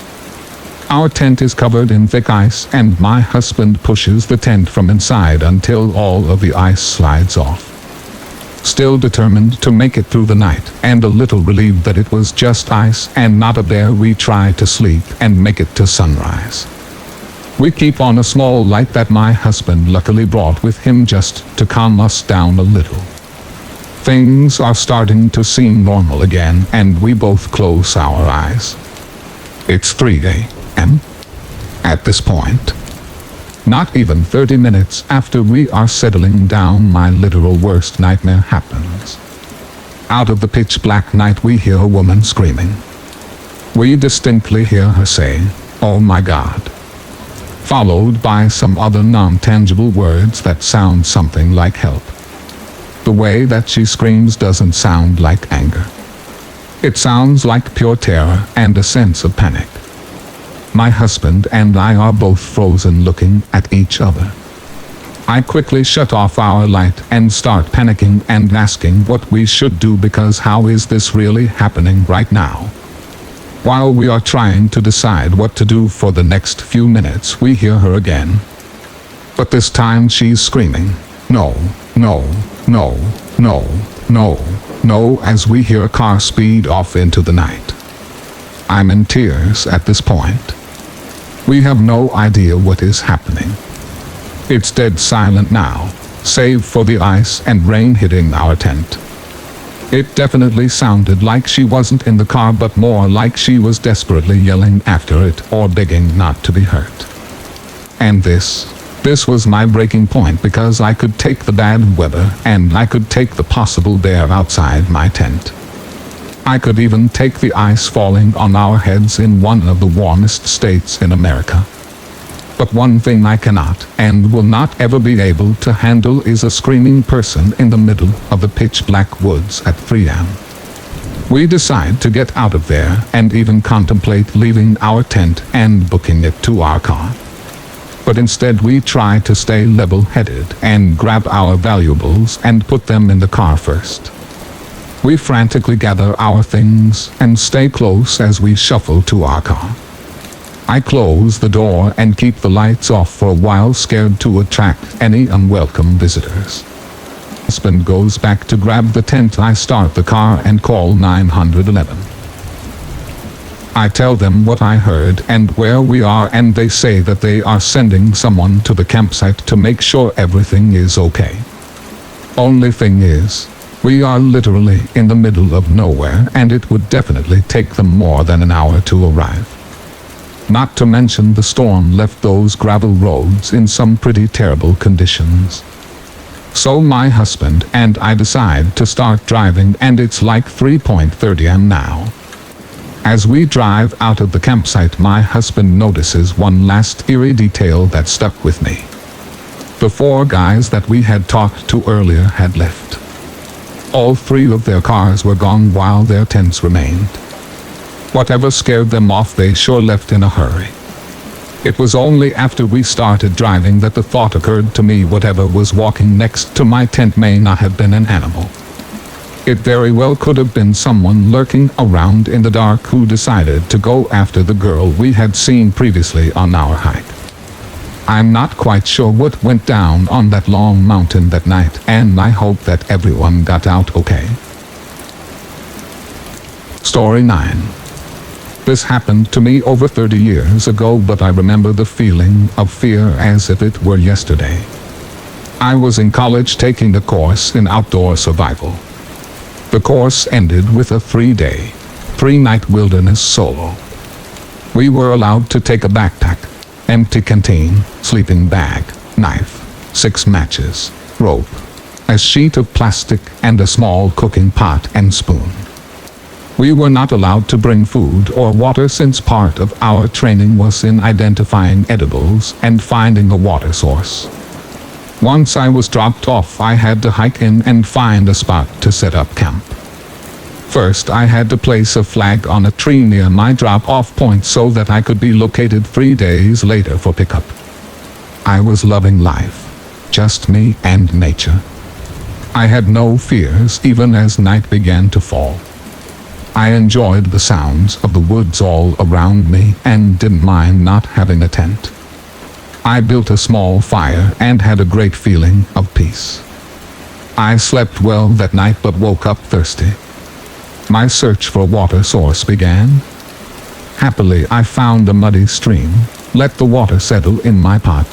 Our tent is covered in thick ice and my husband pushes the tent from inside until all of the ice slides off. Still determined to make it through the night and a little relieved that it was just ice and not a bear, we try to sleep and make it to sunrise. We keep on a small light that my husband luckily brought with him just to calm us down a little. Things are starting to seem normal again and we both close our eyes. It's 3 a.m. at this point. Not even 30 minutes after we are settling down, my literal worst nightmare happens. Out of the pitch black night we hear a woman screaming. We distinctly hear her say, "Oh my God," followed by some other non-tangible words that sound something like help. The way that she screams doesn't sound like anger. It sounds like pure terror and a sense of panic. My husband and I are both frozen looking at each other. I quickly shut off our light and start panicking and asking what we should do because how is this really happening right now? While we are trying to decide what to do for the next few minutes, we hear her again. But this time she's screaming, "No, no, no, no, no, no," as we hear a car speed off into the night. I'm in tears at this point. We have no idea what is happening. It's dead silent now, save for the ice and rain hitting our tent. It definitely sounded like she wasn't in the car, but more like she was desperately yelling after it or begging not to be hurt. And this was my breaking point because I could take the bad weather and I could take the possible bear outside my tent. I could even take the ice falling on our heads in one of the warmest states in America. But one thing I cannot and will not ever be able to handle is a screaming person in the middle of the pitch black woods at 3 a.m. We decide to get out of there and even contemplate leaving our tent and booking it to our car. But instead we try to stay level-headed and grab our valuables and put them in the car first. We frantically gather our things and stay close as we shuffle to our car. I close the door and keep the lights off for a while, scared to attract any unwelcome visitors. Husband goes back to grab the tent. I start the car and call 911. I tell them what I heard and where we are, and they say that they are sending someone to the campsite to make sure everything is okay. Only thing is, we are literally in the middle of nowhere and it would definitely take them more than an hour to arrive. Not to mention the storm left those gravel roads in some pretty terrible conditions. So my husband and I decide to start driving, and it's like 3:30 a.m. now. As we drive out of the campsite, my husband notices one last eerie detail that stuck with me. The 4 guys that we had talked to earlier had left. All 3 of their cars were gone while their tents remained. Whatever scared them off, they sure left in a hurry. It was only after we started driving that the thought occurred to me, whatever was walking next to my tent may not have been an animal. It very well could have been someone lurking around in the dark who decided to go after the girl we had seen previously on our hike. I'm not quite sure what went down on that long mountain that night, and I hope that everyone got out okay. Story 9. This happened to me over 30 years ago, but I remember the feeling of fear as if it were yesterday. I was in college taking a course in outdoor survival. The course ended with a 3-day, 3-night wilderness solo. We were allowed to take a backpack, empty canteen, sleeping bag, knife, 6 matches, rope, a sheet of plastic, and a small cooking pot and spoon. We were not allowed to bring food or water since part of our training was in identifying edibles and finding a water source. Once I was dropped off, I had to hike in and find a spot to set up camp. First, I had to place a flag on a tree near my drop-off point so that I could be located 3 days later for pickup. I was loving life, just me and nature. I had no fears even as night began to fall. I enjoyed the sounds of the woods all around me and didn't mind not having a tent. I built a small fire and had a great feeling of peace. I slept well that night but woke up thirsty. My search for a water source began. Happily, I found a muddy stream, let the water settle in my pot,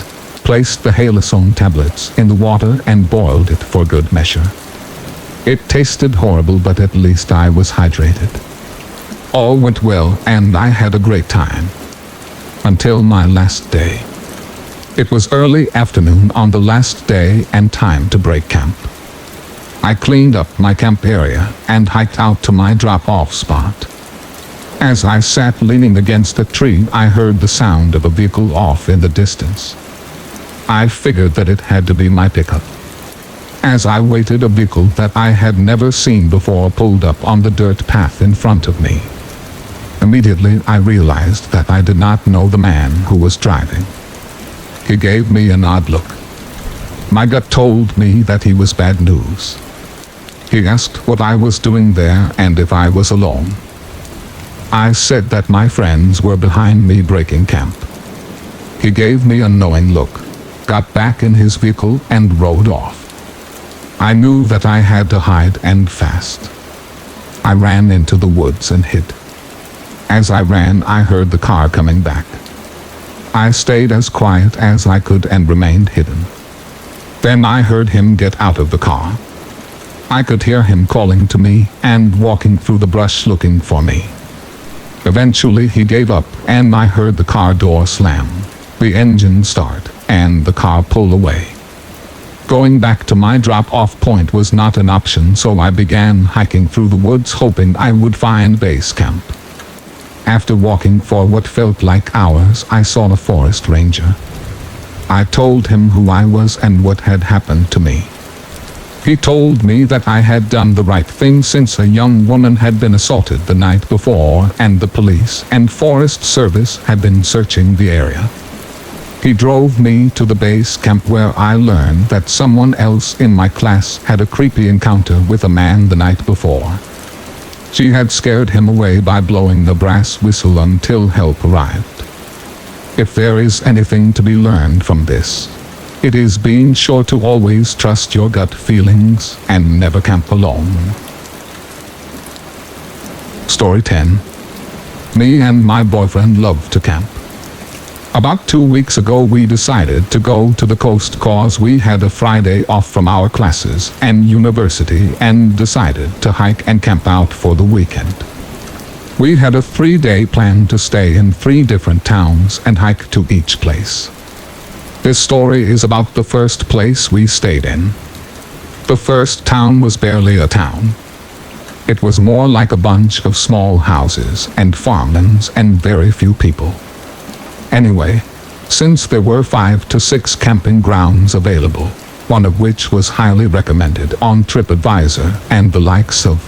placed the halosone tablets in the water and boiled it for good measure. It tasted horrible, but at least I was hydrated. All went well and I had a great time. Until my last day. It was early afternoon on the last day and time to break camp. I cleaned up my camp area and hiked out to my drop-off spot. As I sat leaning against a tree, I heard the sound of a vehicle off in the distance. I figured that it had to be my pickup. As I waited, a vehicle that I had never seen before pulled up on the dirt path in front of me. Immediately, I realized that I did not know the man who was driving. He gave me an odd look. My gut told me that he was bad news. He asked what I was doing there and if I was alone. I said that my friends were behind me breaking camp. He gave me a knowing look, got back in his vehicle and rode off. I knew that I had to hide, and fast. I ran into the woods and hid. As I ran, I heard the car coming back. I stayed as quiet as I could and remained hidden. Then I heard him get out of the car. I could hear him calling to me and walking through the brush looking for me. Eventually he gave up and I heard the car door slam, the engine start, and the car pull away. Going back to my drop-off point was not an option, so I began hiking through the woods hoping I would find base camp. After walking for what felt like hours, I saw a forest ranger. I told him who I was and what had happened to me. He told me that I had done the right thing since a young woman had been assaulted the night before and the police and Forest Service had been searching the area. He drove me to the base camp where I learned that someone else in my class had a creepy encounter with a man the night before. She had scared him away by blowing the brass whistle until help arrived. If there is anything to be learned from this, it is being sure to always trust your gut feelings and never camp alone. Story 10. Me and my boyfriend love to camp. About 2 weeks ago we decided to go to the coast cause we had a Friday off from our classes and university and decided to hike and camp out for the weekend. We had a 3-day plan to stay in 3 different towns and hike to each place. This story is about the first place we stayed in. The first town was barely a town. It was more like a bunch of small houses and farmlands and very few people. Anyway, since there were 5 to 6 camping grounds available, one of which was highly recommended on TripAdvisor and the likes of,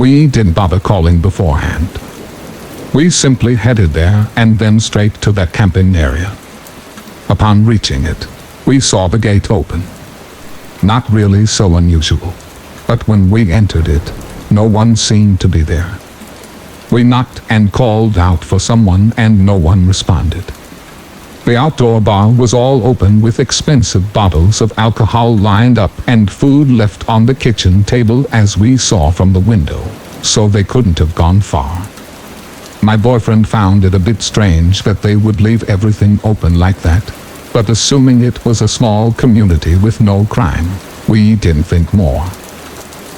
we didn't bother calling beforehand. We simply headed there and then straight to that camping area. Upon reaching it, we saw the gate open. Not really so unusual, but when we entered it, no one seemed to be there. We knocked and called out for someone and no one responded. The outdoor bar was all open with expensive bottles of alcohol lined up and food left on the kitchen table as we saw from the window, so they couldn't have gone far. My boyfriend found it a bit strange that they would leave everything open like that, but assuming it was a small community with no crime, we didn't think more.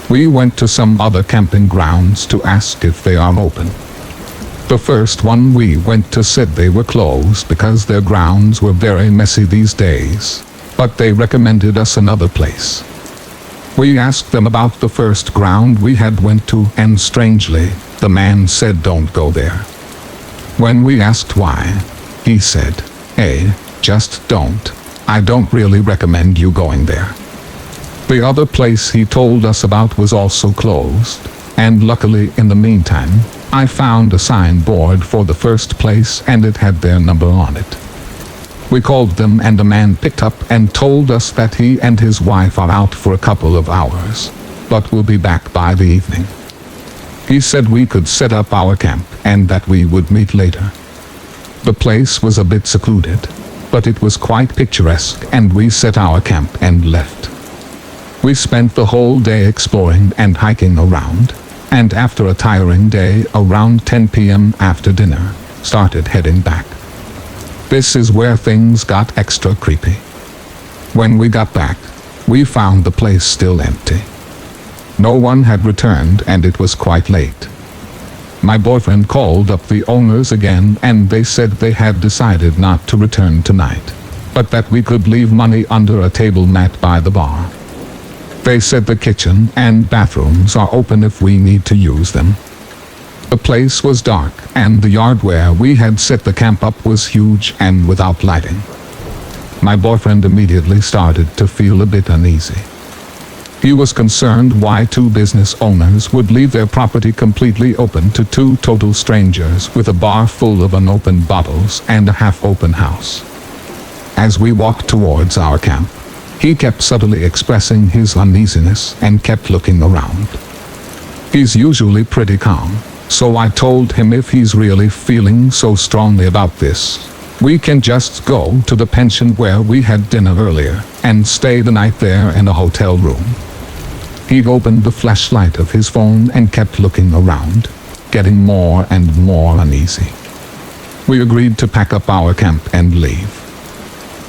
We went to some other camping grounds to ask if they are open. The first one we went to said they were closed because their grounds were very messy these days, but they recommended us another place. We asked them about the first ground we had went to and strangely, the man said don't go there. When we asked why, he said, "Hey, just don't. I don't really recommend you going there. The other place he told us about was also closed, and luckily in the meantime, I found a signboard for the first place and it had their number on it. We called them and a man picked up and told us that he and his wife are out for a couple of hours, but will be back by the evening. He said we could set up our camp and that we would meet later. The place was a bit secluded, but it was quite picturesque and we set our camp and left. We spent the whole day exploring and hiking around, and after a tiring day around 10 p.m. after dinner, started heading back. This is where things got extra creepy. When we got back, we found the place still empty. No one had returned and it was quite late. My boyfriend called up the owners again and they said they had decided not to return tonight, but that we could leave money under a table mat by the bar. They said the kitchen and bathrooms are open if we need to use them. The place was dark and the yard where we had set the camp up was huge and without lighting. My boyfriend immediately started to feel a bit uneasy. He was concerned why two business owners would leave their property completely open to two total strangers with a bar full of unopened bottles and a half-open house. As we walked towards our camp, he kept subtly expressing his uneasiness and kept looking around. He's usually pretty calm, so I told him if he's really feeling so strongly about this, we can just go to the pension where we had dinner earlier and stay the night there in a hotel room. He opened the flashlight of his phone and kept looking around, getting more and more uneasy. We agreed to pack up our camp and leave.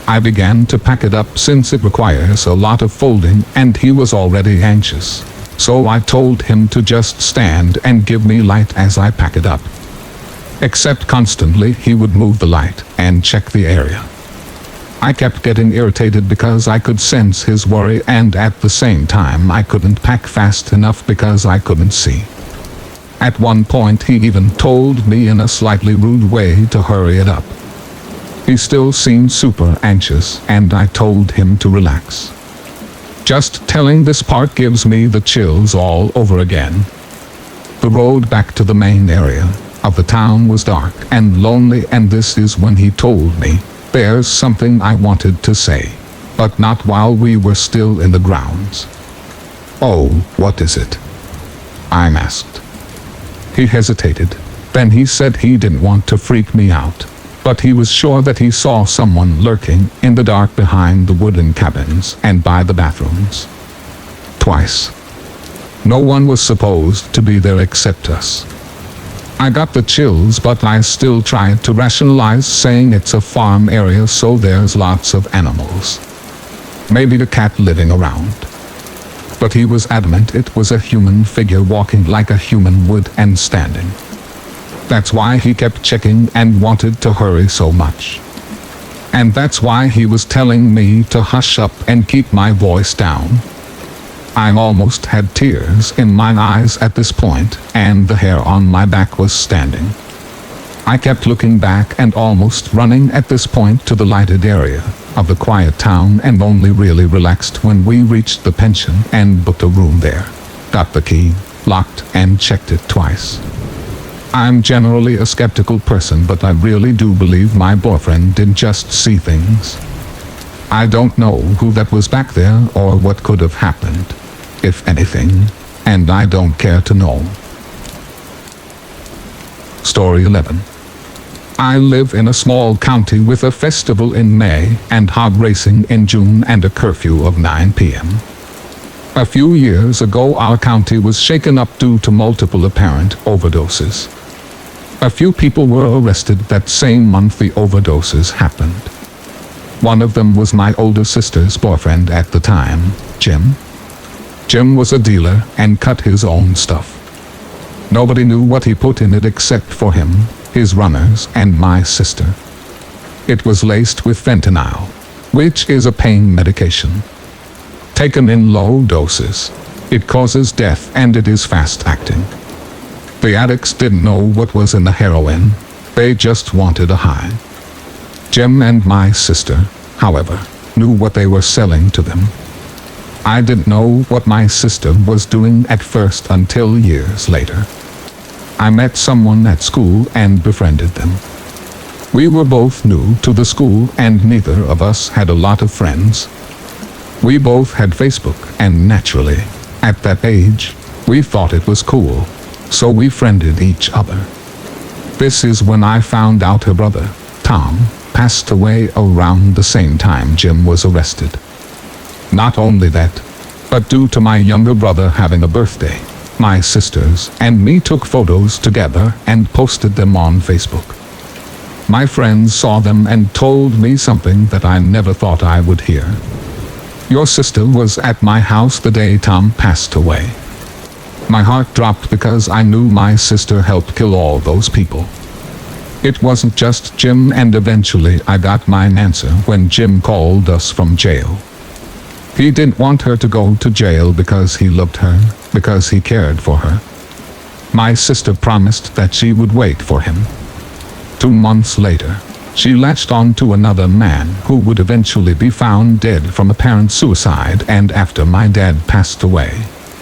I began to pack it up since it requires a lot of folding and he was already anxious, so I told him to just stand and give me light as I pack it up. Except constantly he would move the light and check the area. I kept getting irritated because I could sense his worry and at the same time I couldn't pack fast enough because I couldn't see. At one point he even told me in a slightly rude way to hurry it up. He still seemed super anxious and I told him to relax. Just telling this part gives me the chills all over again. The road back to the main area of the town was dark and lonely and this is when he told me, there's something I wanted to say, but not while we were still in the grounds. Oh, what is it? I asked. He hesitated, then he said he didn't want to freak me out, but he was sure that he saw someone lurking in the dark behind the wooden cabins and by the bathrooms. Twice. No one was supposed to be there except us. I got the chills but I still tried to rationalize saying it's a farm area so there's lots of animals. Maybe a cat living around. But he was adamant it was a human figure walking like a human would and standing. That's why he kept checking and wanted to hurry so much. And that's why he was telling me to hush up and keep my voice down. I almost had tears in my eyes at this point, and the hair on my back was standing. I kept looking back and almost running at this point to the lighted area of the quiet town and only really relaxed when we reached the pension and booked a room there. Got the key, locked and checked it twice. I'm generally a skeptical person, but I really do believe my boyfriend didn't just see things. I don't know who that was back there or what could have happened, if anything, and I don't care to know. Story 11. I live in a small county with a festival in May and hog racing in June and a curfew of 9 p.m. A few years ago our county was shaken up due to multiple apparent overdoses. A few people were arrested that same month the overdoses happened. One of them was my older sister's boyfriend at the time, Jim. Jim was a dealer and cut his own stuff. Nobody knew what he put in it except for him, his runners, and my sister. It was laced with fentanyl, which is a pain medication. Taken in low doses, it causes death and it is fast-acting. The addicts didn't know what was in the heroin, they just wanted a high. Jim and my sister, however, knew what they were selling to them. I didn't know what my sister was doing at first until years later. I met someone at school and befriended them. We were both new to the school and neither of us had a lot of friends. We both had Facebook and naturally, at that age, we thought it was cool, so we friended each other. This is when I found out her brother, Tom, passed away around the same time Jim was arrested. Not only that, but due to my younger brother having a birthday, my sisters and me took photos together and posted them on Facebook. My friends saw them and told me something that I never thought I would hear. Your sister was at my house the day Tom passed away. My heart dropped because I knew my sister helped kill all those people. It wasn't just Jim, and eventually I got my answer when Jim called us from jail. He didn't want her to go to jail because he loved her, because he cared for her. My sister promised that she would wait for him. 2 months later, she latched on to another man who would eventually be found dead from apparent suicide, and after my dad passed away,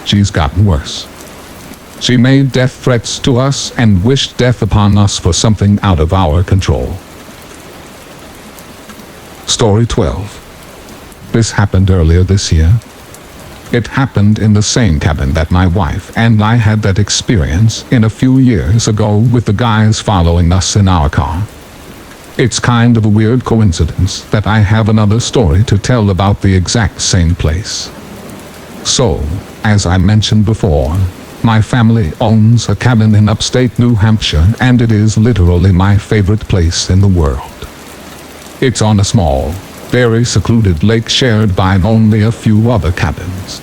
she's gotten worse. She made death threats to us and wished death upon us for something out of our control. Story 12. This happened earlier this year. It happened in the same cabin that my wife and I had that experience in a few years ago with the guys following us in our car. It's kind of a weird coincidence that I have another story to tell about the exact same place. So, as I mentioned before, my family owns a cabin in upstate New Hampshire, and it is literally my favorite place in the world. It's on a small, very secluded lake shared by only a few other cabins.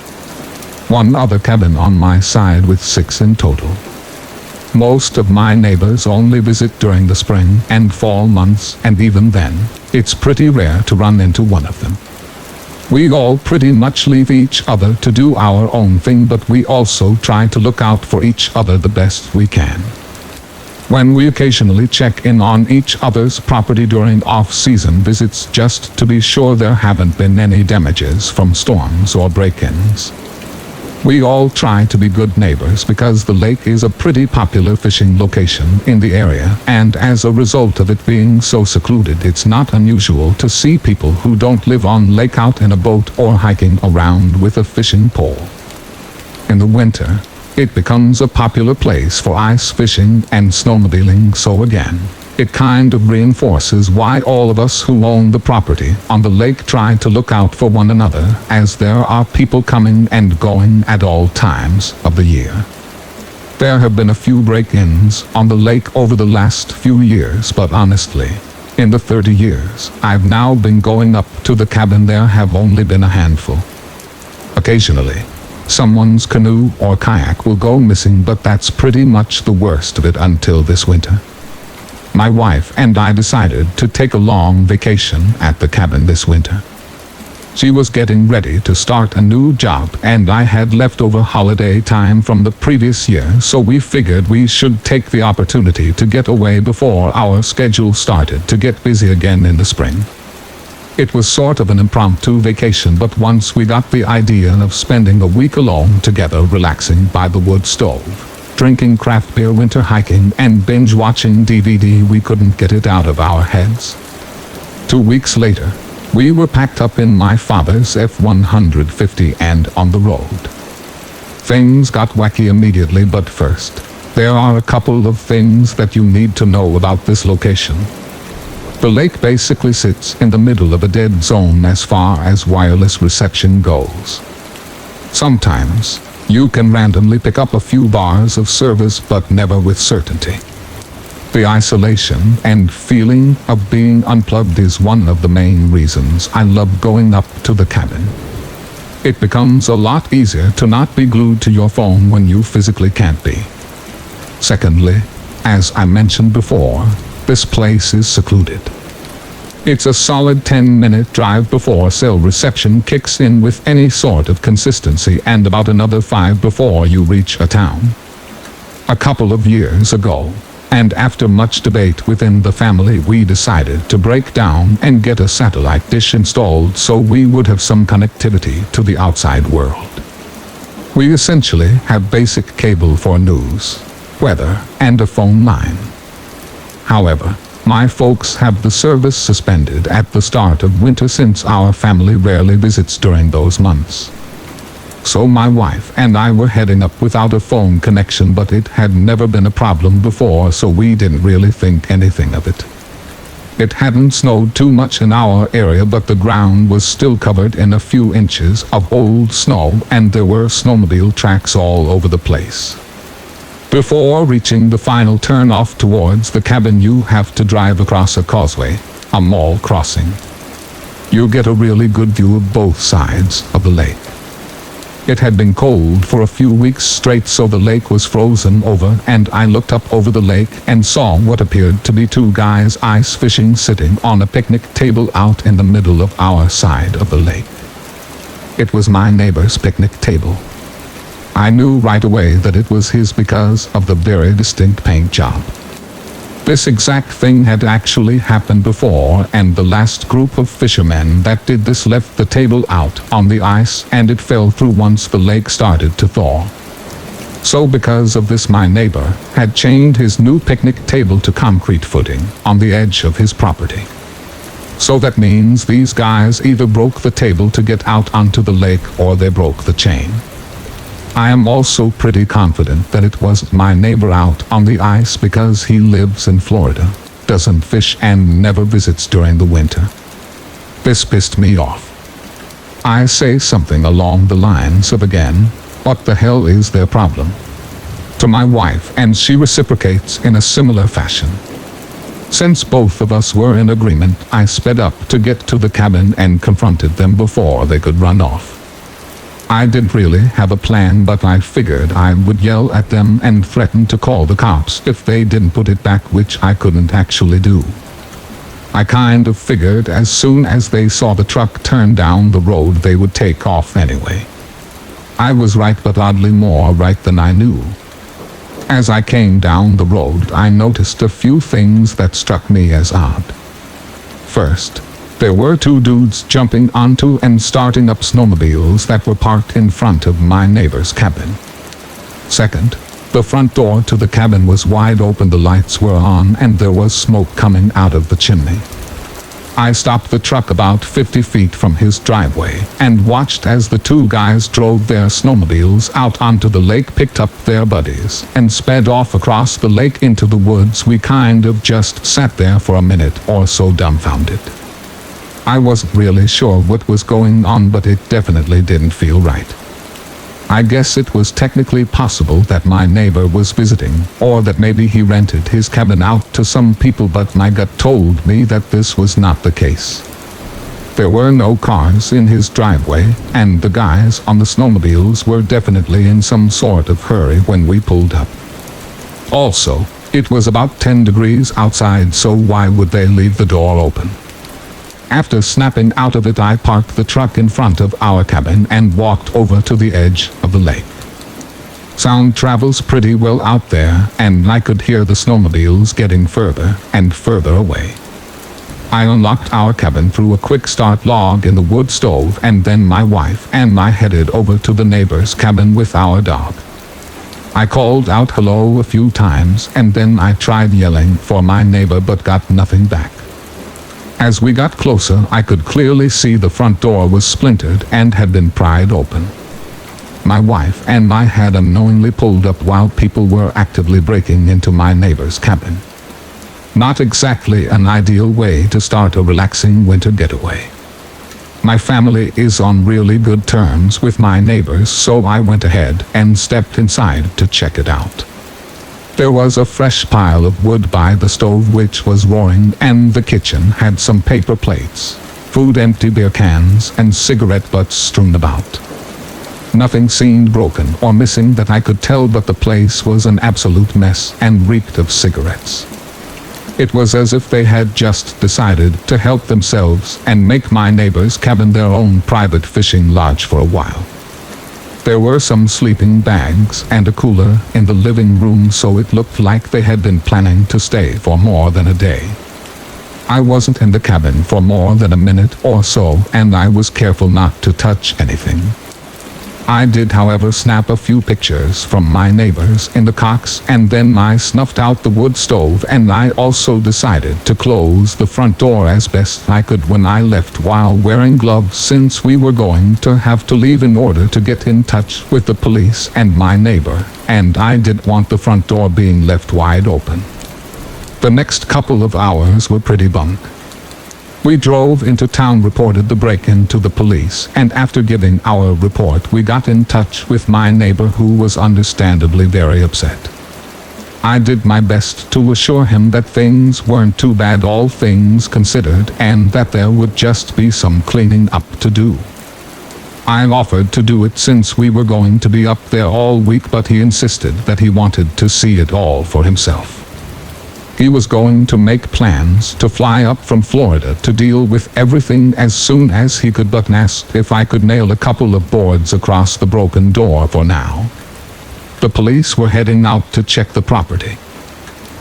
One other cabin on my side with 6 in total. Most of my neighbors only visit during the spring and fall months, and even then, it's pretty rare to run into one of them. We all pretty much leave each other to do our own thing, but we also try to look out for each other the best we can. When we occasionally check in on each other's property during off-season visits just to be sure there haven't been any damages from storms or break-ins. We all try to be good neighbors because the lake is a pretty popular fishing location in the area, and as a result of it being so secluded, it's not unusual to see people who don't live on lake out in a boat or hiking around with a fishing pole. In the winter, it becomes a popular place for ice fishing and snowmobiling, so again, it kind of reinforces why all of us who own the property on the lake try to look out for one another, as there are people coming and going at all times of the year. There have been a few break-ins on the lake over the last few years, but honestly, in the 30 years I've now been going up to the cabin, there have only been a handful. Occasionally, someone's canoe or kayak will go missing, but that's pretty much the worst of it until this winter. My wife and I decided to take a long vacation at the cabin this winter. She was getting ready to start a new job, and I had leftover holiday time from the previous year, so we figured we should take the opportunity to get away before our schedule started to get busy again in the spring. It was sort of an impromptu vacation, but once we got the idea of spending a week alone together relaxing by the wood stove, drinking craft beer, winter hiking, and binge watching DVD, we couldn't get it out of our heads. 2 weeks later, we were packed up in my father's F-150 and on the road. Things got wacky immediately, but first, there are a couple of things that you need to know about this location. The lake basically sits in the middle of a dead zone as far as wireless reception goes. Sometimes, you can randomly pick up a few bars of service, but never with certainty. The isolation and feeling of being unplugged is one of the main reasons I love going up to the cabin. It becomes a lot easier to not be glued to your phone when you physically can't be. Secondly, as I mentioned before, this place is secluded. It's a solid 10-minute drive before cell reception kicks in with any sort of consistency, and about another 5 before you reach a town. A couple of years ago, And after much debate within the family, we decided to break down and get a satellite dish installed so we would have some connectivity to the outside world. We essentially have basic cable for news, weather, and a phone line. However, my folks have the service suspended at the start of winter since our family rarely visits during those months. So my wife and I were heading up without a phone connection, but it had never been a problem before, so we didn't really think anything of it. It hadn't snowed too much in our area, but the ground was still covered in a few inches of old snow, and there were snowmobile tracks all over the place. Before reaching the final turn-off towards the cabin, you have to drive across a causeway, a mall crossing. You get a really good view of both sides of the lake. It had been cold for a few weeks straight, so the lake was frozen over, and I looked up over the lake and saw what appeared to be two guys ice fishing sitting on a picnic table out in the middle of our side of the lake. It was my neighbor's picnic table. I knew right away that it was his because of the very distinct paint job. This exact thing had actually happened before, and the last group of fishermen that did this left the table out on the ice, and it fell through once the lake started to thaw. So because of this, my neighbor had chained his new picnic table to concrete footing on the edge of his property. So that means these guys either broke the table to get out onto the lake, or they broke the chain. I am also pretty confident that it wasn't my neighbor out on the ice, because he lives in Florida, doesn't fish, and never visits during the winter. This pissed me off. I say something along the lines of, again, what the hell is their problem? To my wife, and she reciprocates in a similar fashion. Since both of us were in agreement, I sped up to get to the cabin and confronted them before they could run off. I didn't really have a plan, but I figured I would yell at them and threaten to call the cops if they didn't put it back, which I couldn't actually do. I kind of figured as soon as they saw the truck turn down the road, they would take off anyway. I was right, but oddly more right than I knew. As I came down the road, I noticed a few things that struck me as odd. First, there were two dudes jumping onto and starting up snowmobiles that were parked in front of my neighbor's cabin. Second, the front door to the cabin was wide open, the lights were on, and there was smoke coming out of the chimney. I stopped the truck about 50 feet from his driveway and watched as the two guys drove their snowmobiles out onto the lake, picked up their buddies, and sped off across the lake into the woods. We kind of just sat there for a minute or so, dumbfounded. I wasn't really sure what was going on, but it definitely didn't feel right. I guess it was technically possible that my neighbor was visiting, or that maybe he rented his cabin out to some people, but my gut told me that this was not the case. There were no cars in his driveway, and the guys on the snowmobiles were definitely in some sort of hurry when we pulled up. Also, it was about 10 degrees outside, so why would they leave the door open? After snapping out of it, I parked the truck in front of our cabin and walked over to the edge of the lake. Sound travels pretty well out there, and I could hear the snowmobiles getting further and further away. I unlocked our cabin through a quick start log in the wood stove, and then my wife and I headed over to the neighbor's cabin with our dog. I called out hello a few times, and then I tried yelling for my neighbor but got nothing back. As we got closer, I could clearly see the front door was splintered and had been pried open. My wife and I had unknowingly pulled up while people were actively breaking into my neighbor's cabin. Not exactly an ideal way to start a relaxing winter getaway. My family is on really good terms with my neighbors, so I went ahead and stepped inside to check it out. There was a fresh pile of wood by the stove which was roaring, and the kitchen had some paper plates, food, empty beer cans, and cigarette butts strewn about. Nothing seemed broken or missing that I could tell, but the place was an absolute mess and reeked of cigarettes. It was as if they had just decided to help themselves and make my neighbor's cabin their own private fishing lodge for a while. There were some sleeping bags and a cooler in the living room, so it looked like they had been planning to stay for more than a day. I wasn't in the cabin for more than a minute or so, and I was careful not to touch anything. I did, however, snap a few pictures from my neighbors in the cocks, and then I snuffed out the wood stove, and I also decided to close the front door as best I could when I left while wearing gloves, since we were going to have to leave in order to get in touch with the police and my neighbor, and I didn't want the front door being left wide open. The next couple of hours were pretty bunk. We drove into town, reported the break-in to the police, and after giving our report we got in touch with my neighbor, who was understandably very upset. I did my best to assure him that things weren't too bad, all things considered, and that there would just be some cleaning up to do. I offered to do it since we were going to be up there all week, but he insisted that he wanted to see it all for himself. He was going to make plans to fly up from Florida to deal with everything as soon as he could, but asked if I could nail a couple of boards across the broken door for now. The police were heading out to check the property.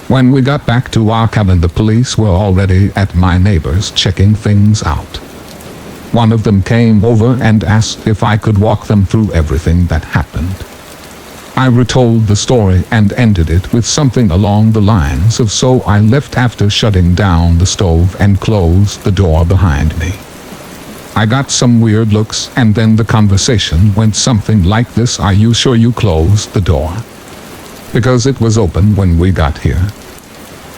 When we got back to our cabin, the police were already at my neighbor's checking things out. One of them came over and asked if I could walk them through everything that happened. I retold the story and ended it with something along the lines of, "So I left after shutting down the stove and closed the door behind me." I got some weird looks, and then the conversation went something like this: "Are you sure you closed the door? Because it was open when we got here."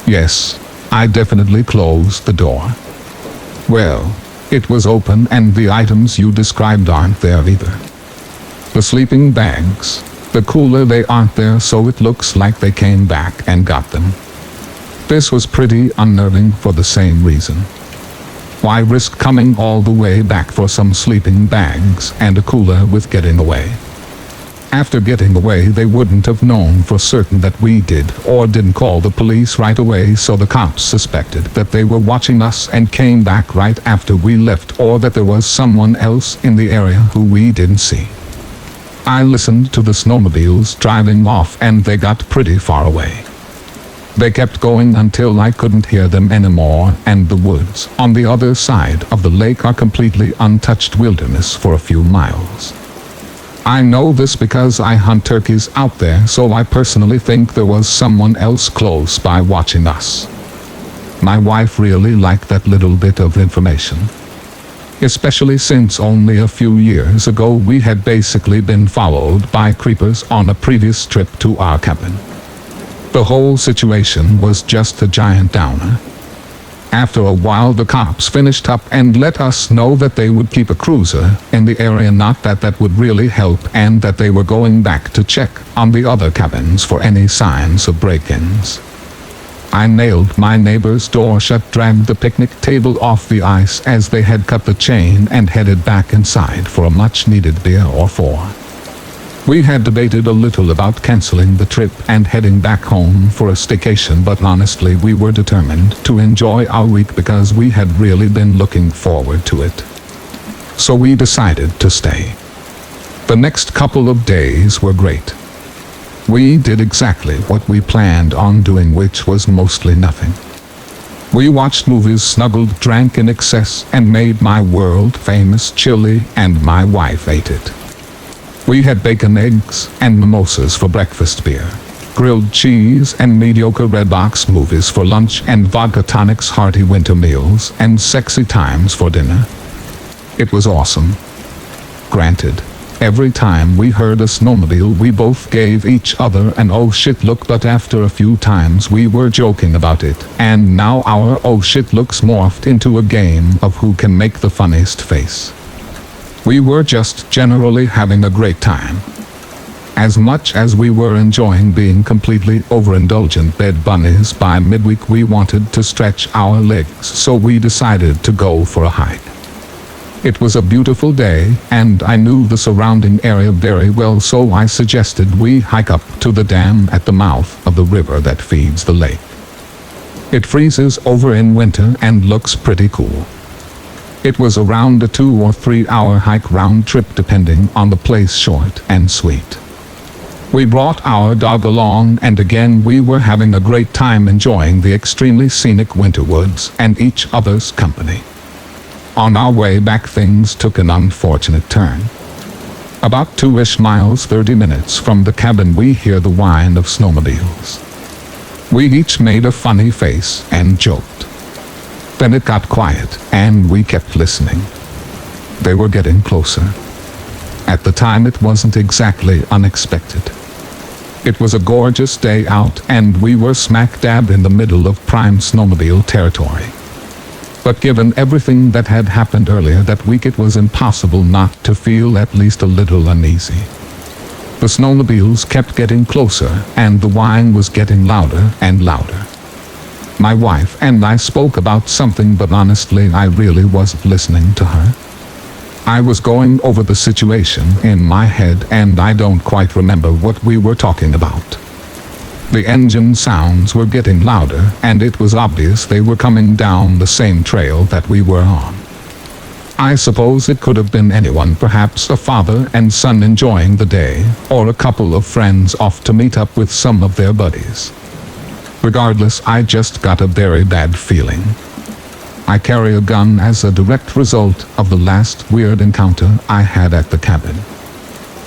"Yes, I definitely closed the door." "Well, it was open, and the items you described aren't there either. The sleeping bags, the cooler, they aren't there, so it looks like they came back and got them." This was pretty unnerving for the same reason. Why risk coming all the way back for some sleeping bags and a cooler with getting away? After getting away, they wouldn't have known for certain that we did or didn't call the police right away, so the cops suspected that they were watching us and came back right after we left, or that there was someone else in the area who we didn't see. I listened to the snowmobiles driving off, and they got pretty far away. They kept going until I couldn't hear them anymore, and the woods on the other side of the lake are completely untouched wilderness for a few miles. I know this because I hunt turkeys out there, so I personally think there was someone else close by watching us. My wife really liked that little bit of information, especially since only a few years ago we had basically been followed by creepers on a previous trip to our cabin. The whole situation was just a giant downer. After a while, the cops finished up and let us know that they would keep a cruiser in the area, not that that would really help, and that they were going back to check on the other cabins for any signs of break-ins. I nailed my neighbor's door shut, dragged the picnic table off the ice as they had cut the chain, and headed back inside for a much-needed beer or four. We had debated a little about canceling the trip and heading back home for a staycation, but honestly we were determined to enjoy our week because we had really been looking forward to it. So we decided to stay. The next couple of days were great. We did exactly what we planned on doing, which was mostly nothing. We watched movies, snuggled, drank in excess, and made my world-famous chili, and my wife ate it. We had bacon, eggs, and mimosas for breakfast, beer, grilled cheese, and mediocre red box movies for lunch, and vodka tonics, hearty winter meals, and sexy times for dinner. It was awesome. Granted, every time we heard a snowmobile we both gave each other an oh shit look, but after a few times we were joking about it, and now our oh shit looks morphed into a game of who can make the funniest face. We were just generally having a great time. As much as we were enjoying being completely overindulgent bed bunnies, by midweek we wanted to stretch our legs, so we decided to go for a hike. It was a beautiful day, and I knew the surrounding area very well, so I suggested we hike up to the dam at the mouth of the river that feeds the lake. It freezes over in winter and looks pretty cool. It was around a 2 or 3 hour hike round trip depending on the place, short and sweet. We brought our dog along, and again we were having a great time enjoying the extremely scenic winter woods and each other's company. On our way back things took an unfortunate turn. About 2-ish miles, 30 minutes from the cabin, we hear the whine of snowmobiles. We each made a funny face and joked. Then it got quiet, and we kept listening. They were getting closer. At the time it wasn't exactly unexpected. It was a gorgeous day out, and we were smack dab in the middle of prime snowmobile territory. But given everything that had happened earlier that week, it was impossible not to feel at least a little uneasy. The snowmobiles kept getting closer, and the whine was getting louder and louder. My wife and I spoke about something, but honestly I really wasn't listening to her. I was going over the situation in my head, and I don't quite remember what we were talking about. The engine sounds were getting louder, and it was obvious they were coming down the same trail that we were on. I suppose it could have been anyone, perhaps a father and son enjoying the day, or a couple of friends off to meet up with some of their buddies. Regardless, I just got a very bad feeling. I carry a gun as a direct result of the last weird encounter I had at the cabin.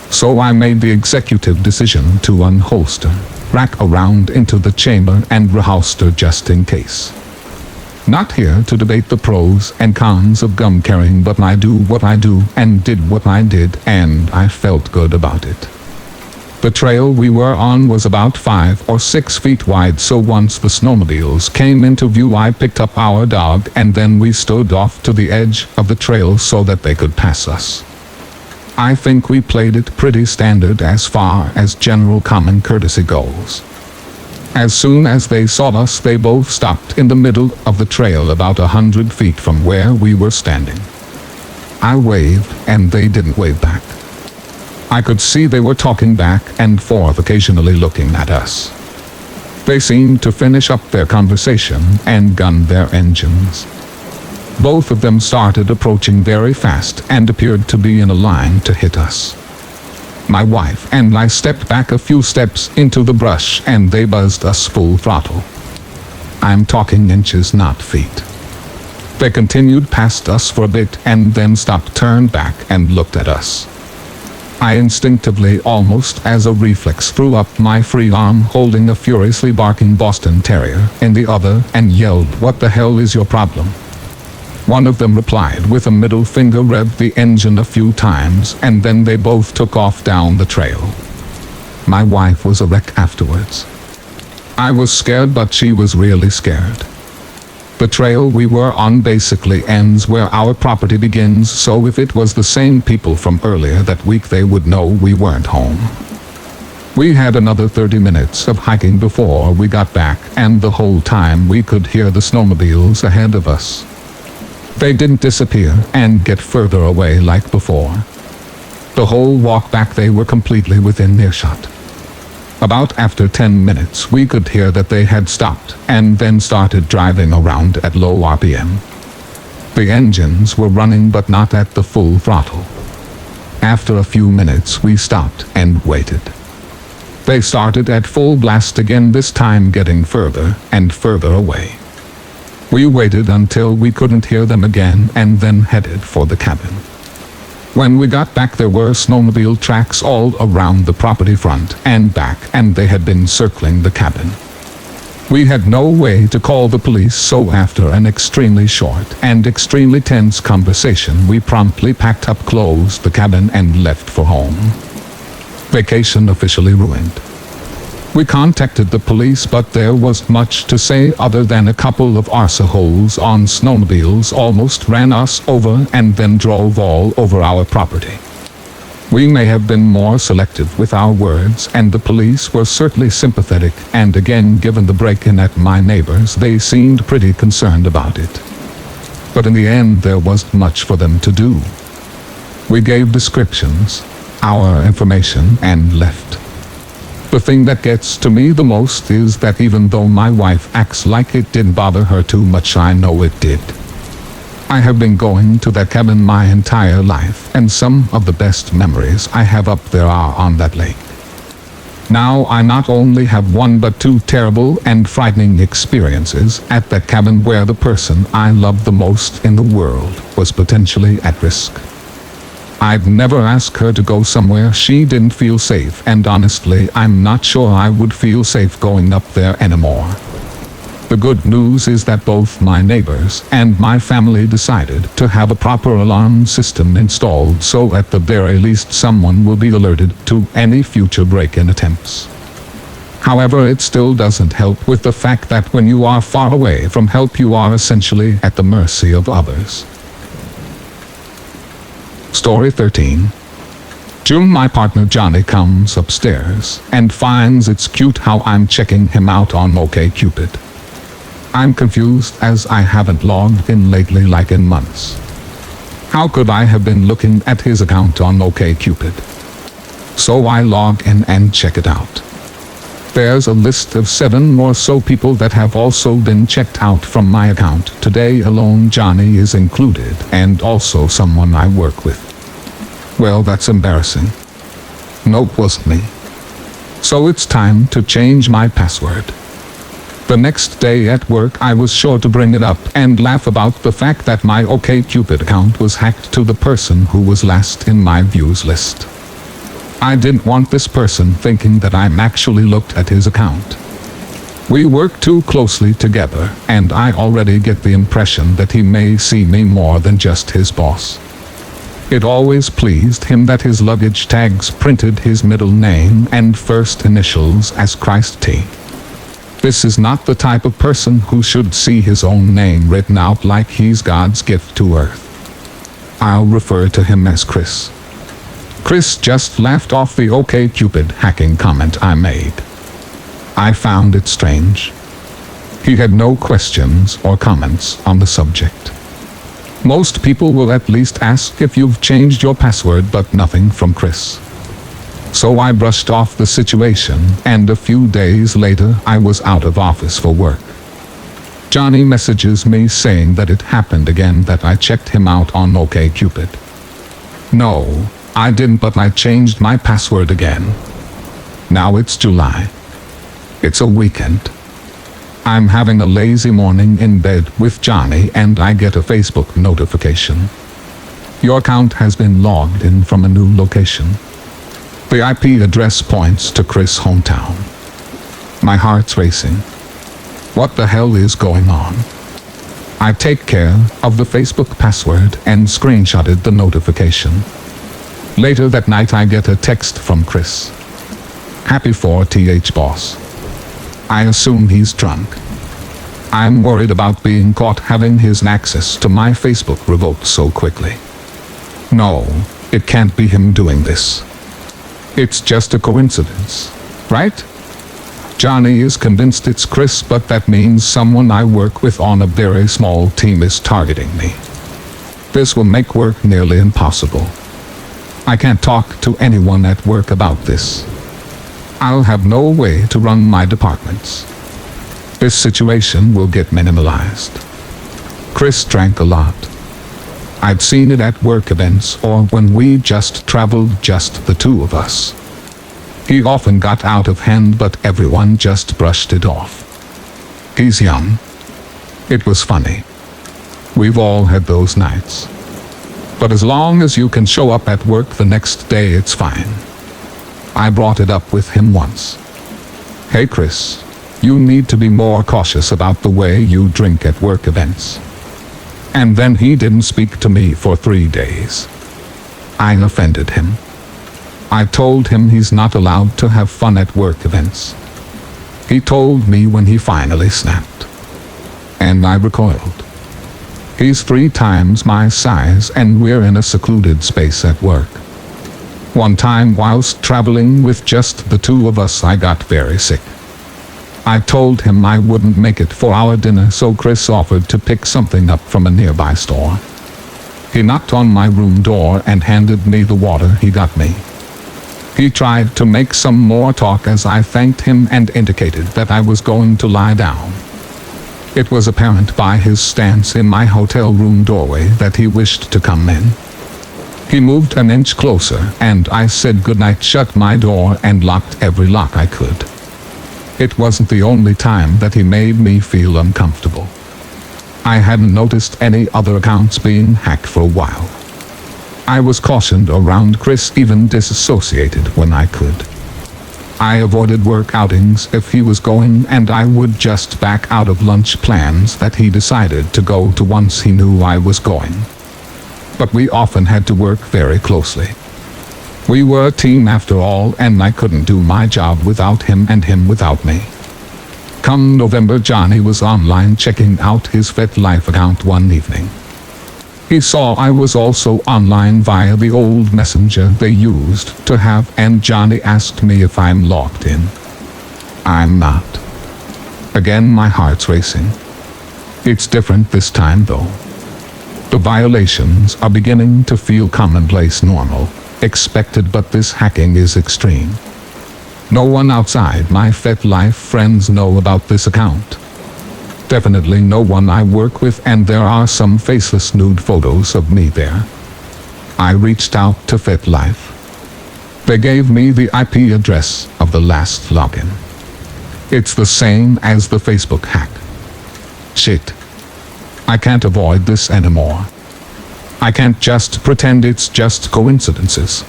So I made the executive decision to unholster, rack around into the chamber, and reholster just in case. Not here to debate the pros and cons of gun carrying, but I do what I do and did what I did, and I felt good about it. The trail we were on was about 5 or 6 feet wide, so once the snowmobiles came into view I picked up our dog, and then we stood off to the edge of the trail so that they could pass us. I think we played it pretty standard as far as general common courtesy goes. As soon as they saw us, they both stopped in the middle of the trail about 100 feet from where we were standing. I waved, and they didn't wave back. I could see they were talking back and forth, occasionally looking at us. They seemed to finish up their conversation and gun their engines. Both of them started approaching very fast and appeared to be in a line to hit us. My wife and I stepped back a few steps into the brush, and they buzzed us full throttle. I'm talking inches, not feet. They continued past us for a bit and then stopped, turned back, and looked at us. I instinctively, almost as a reflex, threw up my free arm holding a furiously barking Boston Terrier in the other and yelled, "What the hell is your problem?" One of them replied with a middle finger, revved the engine a few times, and then they both took off down the trail. My wife was a wreck afterwards. I was scared, but she was really scared. The trail we were on basically ends where our property begins, so if it was the same people from earlier that week, they would know we weren't home. We had another 30 minutes of hiking before we got back, and the whole time we could hear the snowmobiles ahead of us. They didn't disappear and get further away like before. The whole walk back they were completely within earshot. About after 10 minutes we could hear that they had stopped and then started driving around at low RPM. The engines were running, but not at the full throttle. After a few minutes we stopped and waited. They started at full blast again, this time getting further and further away. We waited until we couldn't hear them again and then headed for the cabin. When we got back, there were snowmobile tracks all around the property front and back, and they had been circling the cabin. We had no way to call the police, so after an extremely short and extremely tense conversation, we promptly packed up, closed the cabin, and left for home. Vacation officially ruined. We contacted the police, but there was much to say other than a couple of arseholes on snowmobiles almost ran us over and then drove all over our property. We may have been more selective with our words, and the police were certainly sympathetic, and again, given the break-in at my neighbor's, they seemed pretty concerned about it. But in the end, there wasn't much for them to do. We gave descriptions, our information, and left. The thing that gets to me the most is that even though my wife acts like it didn't bother her too much, I know it did. I have been going to that cabin my entire life, and some of the best memories I have up there are on that lake. Now I not only have one but two terrible and frightening experiences at that cabin where the person I loved the most in the world was potentially at risk. I'd never ask her to go somewhere she didn't feel safe, and honestly, I'm not sure I would feel safe going up there anymore. The good news is that both my neighbors and my family decided to have a proper alarm system installed, so at the very least someone will be alerted to any future break-in attempts. However, it still doesn't help with the fact that when you are far away from help, you are essentially at the mercy of others. Story 13. June, my partner Johnny, comes upstairs and finds it's cute how I'm checking him out on OkCupid. I'm confused as I haven't logged in lately, like in months. How could I have been looking at his account on OkCupid? So I log in and check it out. There's a list of 7 or so people that have also been checked out from my account. Today alone Johnny is included, and also someone I work with. Well, that's embarrassing. Nope, wasn't me. So it's time to change my password. The next day at work I was sure to bring it up and laugh about the fact that my OkCupid account was hacked to the person who was last in my views list. I didn't want this person thinking that I'm actually looked at his account. We work too closely together, and I already get the impression that he may see me more than just his boss. It always pleased him that his luggage tags printed his middle name and first initials as Christ T. This is not the type of person who should see his own name written out like he's God's gift to earth. I'll refer to him as Chris. Chris just laughed off the OkCupid hacking comment I made. I found it strange. He had no questions or comments on the subject. Most people will at least ask if you've changed your password, but nothing from Chris. So I brushed off the situation, and a few days later I was out of office for work. Johnny messages me saying that it happened again, that I checked him out on OkCupid. No, I didn't, but I changed my password again. Now it's July. It's a weekend. I'm having a lazy morning in bed with Johnny, and I get a Facebook notification. Your account has been logged in from a new location. The IP address points to Chris' hometown. My heart's racing. What the hell is going on? I take care of the Facebook password and screenshotted the notification. Later that night I get a text from Chris. Happy 4th boss. I assume he's drunk. I'm worried about being caught having his access to my Facebook revoked so quickly. No, it can't be him doing this. It's just a coincidence, right? Johnny is convinced it's Chris, but that means someone I work with on a very small team is targeting me. This will make work nearly impossible. I can't talk to anyone at work about this. I'll have no way to run my departments. This situation will get minimalized. Chris drank a lot. I'd seen it at work events or when we just traveled, just the two of us. He often got out of hand, but everyone just brushed it off. He's young. It was funny. We've all had those nights. But as long as you can show up at work the next day, it's fine. I brought it up with him once. Hey Chris, you need to be more cautious about the way you drink at work events. And then he didn't speak to me for 3 days. I offended him. I told him he's not allowed to have fun at work events. He told me when he finally snapped. And I recoiled. He's 3 times my size, and we're in a secluded space at work. One time whilst traveling with just the two of us, I got very sick. I told him I wouldn't make it for our dinner, so Chris offered to pick something up from a nearby store. He knocked on my room door and handed me the water he got me. He tried to make some more talk as I thanked him and indicated that I was going to lie down. It was apparent by his stance in my hotel room doorway that he wished to come in. He moved an inch closer, and I said goodnight, shut my door, and locked every lock I could. It wasn't the only time that he made me feel uncomfortable. I hadn't noticed any other accounts being hacked for a while. I was cautioned around Chris, even disassociated when I could. I avoided work outings if he was going, and I would just back out of lunch plans that he decided to go to once he knew I was going. But we often had to work very closely. We were a team after all, and I couldn't do my job without him and him without me. Come November, Johnny was online checking out his FetLife account one evening. He saw I was also online via the old messenger they used to have, and Johnny asked me if I'm logged in. I'm not. Again, my heart's racing. It's different this time though. The violations are beginning to feel commonplace, normal, expected, but this hacking is extreme. No one outside my FetLife friends know about this account. Definitely no one I work with, and there are some faceless nude photos of me there. I reached out to FetLife. They gave me the IP address of the last login. It's the same as the Facebook hack. Shit. I can't avoid this anymore. I can't just pretend it's just coincidences.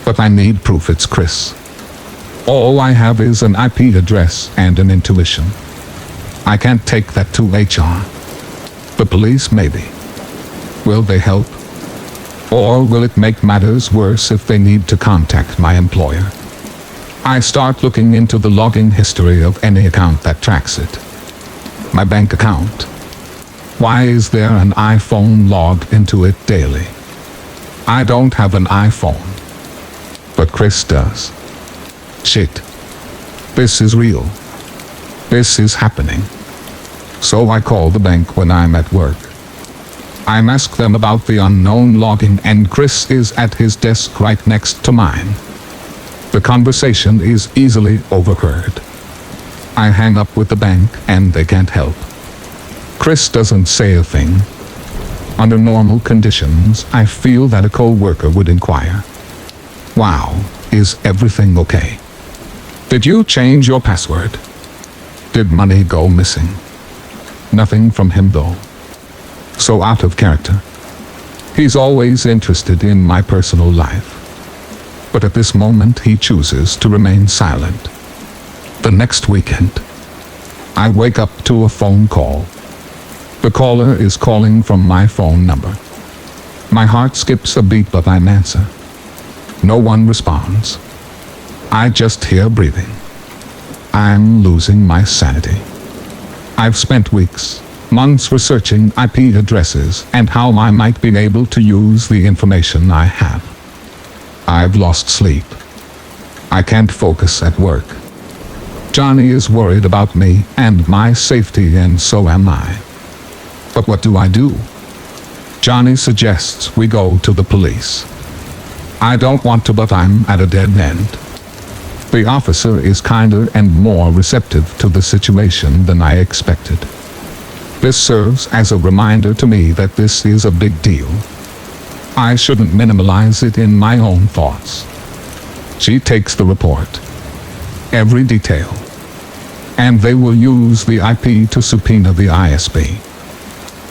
But I need proof it's Chris. All I have is an IP address and an intuition. I can't take that to HR. The police, maybe. Will they help? Or will it make matters worse if they need to contact my employer? I start looking into the login history of any account that tracks it. My bank account. Why is there an iPhone logged into it daily? I don't have an iPhone. But Chris does. Shit. This is real. This is happening. So I call the bank when I'm at work. I ask them about the unknown login, and Chris is at his desk right next to mine. The conversation is easily overheard. I hang up with the bank, and they can't help. Chris doesn't say a thing. Under normal conditions, I feel that a co-worker would inquire. Wow, is everything okay? Did you change your password? Did money go missing? Nothing from him though. So out of character. He's always interested in my personal life. But at this moment he chooses to remain silent. The next weekend, I wake up to a phone call. The caller is calling from my phone number. My heart skips a beat, but I answer. No one responds. I just hear breathing. I'm losing my sanity. I've spent weeks, months researching IP addresses and how I might be able to use the information I have. I've lost sleep. I can't focus at work. Johnny is worried about me and my safety, and so am I. But what do I do? Johnny suggests we go to the police. I don't want to, but I'm at a dead end. The officer is kinder and more receptive to the situation than I expected. This serves as a reminder to me that this is a big deal. I shouldn't minimize it in my own thoughts. She takes the report. Every detail. And they will use the IP to subpoena the ISP.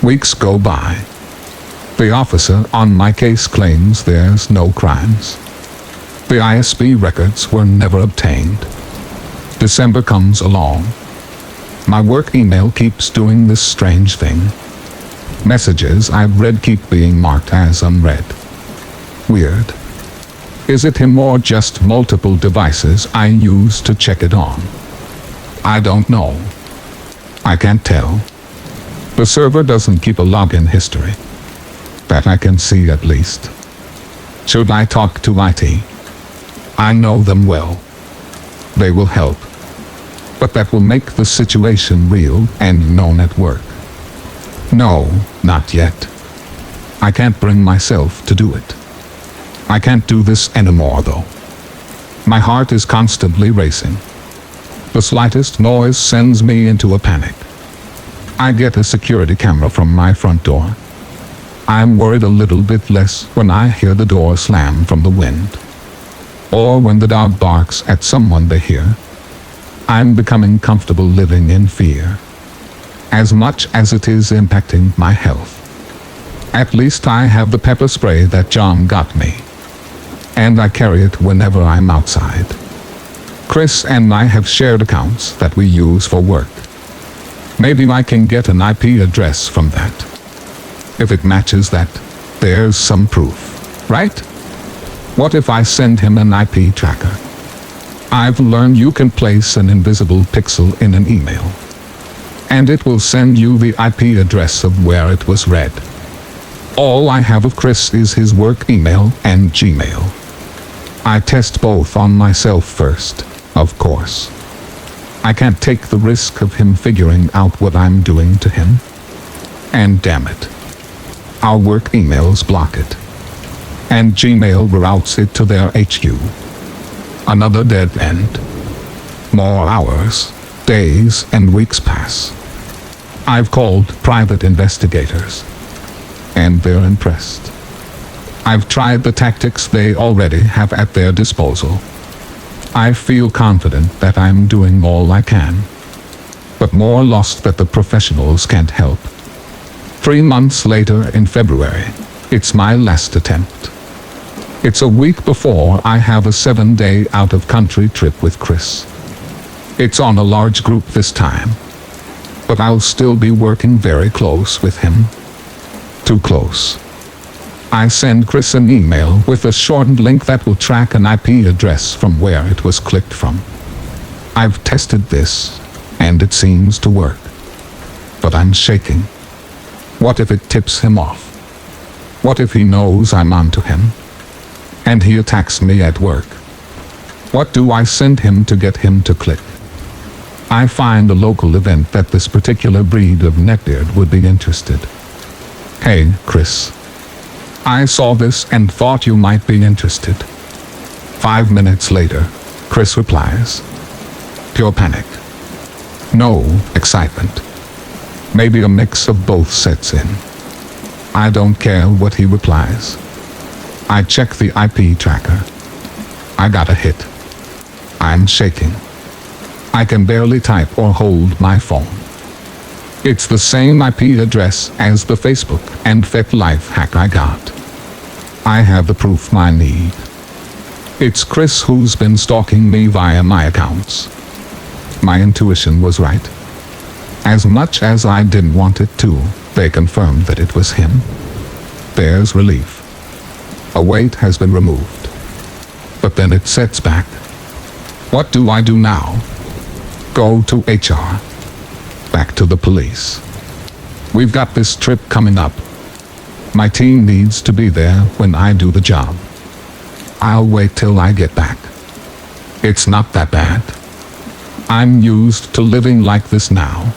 Weeks go by. The officer on my case claims there's no crimes. The ISP records were never obtained. December comes along. My work email keeps doing this strange thing. Messages I've read keep being marked as unread. Weird. Is it him or just multiple devices I use to check it on? I don't know. I can't tell. The server doesn't keep a login history. That I can see at least. Should I talk to IT? I know them well. They will help. But that will make the situation real and known at work. No, not yet. I can't bring myself to do it. I can't do this anymore though. My heart is constantly racing. The slightest noise sends me into a panic. I get a security camera from my front door. I'm worried a little bit less when I hear the door slam from the wind, or when the dog barks at someone they hear. I'm becoming comfortable living in fear, as much as it is impacting my health. At least I have the pepper spray that John got me, and I carry it whenever I'm outside. Chris and I have shared accounts that we use for work. Maybe I can get an IP address from that. If it matches that, there's some proof, right? What if I send him an IP tracker? I've learned you can place an invisible pixel in an email, and it will send you the IP address of where it was read. All I have of Chris is his work email and Gmail. I test both on myself first, of course. I can't take the risk of him figuring out what I'm doing to him. And damn it, our work emails block it, and Gmail routes it to their HQ. Another dead end. More hours, days, and weeks pass. I've called private investigators, and they're impressed. I've tried the tactics they already have at their disposal. I feel confident that I'm doing all I can, but more lost that the professionals can't help. 3 months later in February, it's my last attempt. It's a week before I have a 7-day out-of-country trip with Chris. It's on a large group this time, but I'll still be working very close with him. Too close. I send Chris an email with a shortened link that will track an IP address from where it was clicked from. I've tested this, and it seems to work. But I'm shaking. What if it tips him off? What if he knows I'm onto him, and he attacks me at work? What do I send him to get him to click? I find a local event that this particular breed of neckbeard would be interested. Hey, Chris. I saw this and thought you might be interested. 5 minutes later, Chris replies. Pure panic. No excitement. Maybe a mix of both sets in. I don't care what he replies. I check the IP tracker. I got a hit. I'm shaking. I can barely type or hold my phone. It's the same IP address as the Facebook and FetLife hack I got. I have the proof I need. It's Chris who's been stalking me via my accounts. My intuition was right. As much as I didn't want it to, they confirmed that it was him. There's relief. A weight has been removed. But then it sets back. What do I do now? Go to HR. Back to the police. We've got this trip coming up. My team needs to be there when I do the job. I'll wait till I get back. It's not that bad. I'm used to living like this now.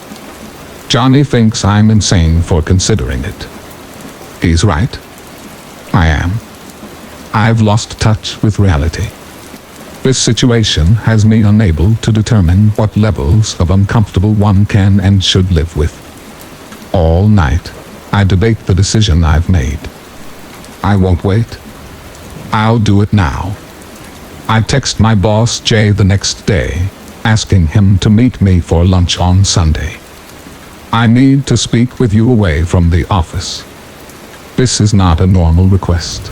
Johnny thinks I'm insane for considering it. He's right. I am. I've lost touch with reality. This situation has me unable to determine what levels of uncomfortable one can and should live with. All night, I debate the decision I've made. I won't wait. I'll do it now. I text my boss Jay the next day, asking him to meet me for lunch on Sunday. I need to speak with you away from the office. This is not a normal request.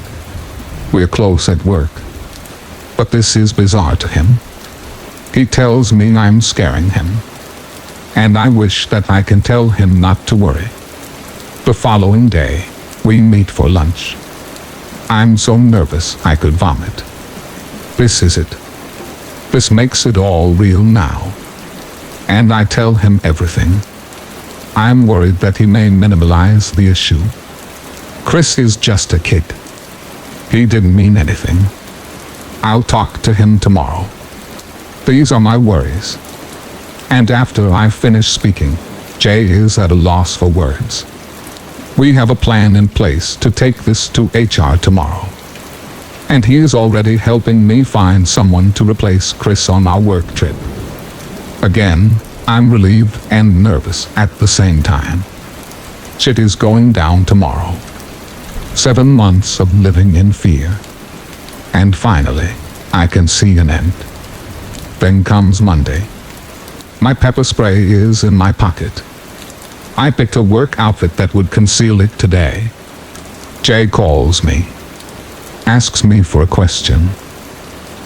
We're close at work, but this is bizarre to him. He tells me I'm scaring him, and I wish that I can tell him not to worry. The following day, we meet for lunch. I'm so nervous I could vomit. This is it. This makes it all real now. And I tell him everything. I'm worried that he may minimalize the issue. Chris is just a kid. He didn't mean anything. I'll talk to him tomorrow. These are my worries. And after I finish speaking, Jay is at a loss for words. We have a plan in place to take this to HR tomorrow. And he is already helping me find someone to replace Chris on our work trip. Again, I'm relieved and nervous at the same time. Shit is going down tomorrow. 7 months of living in fear. And finally, I can see an end. Then comes Monday. My pepper spray is in my pocket. I picked a work outfit that would conceal it today. Jay calls me. Asks me for a question.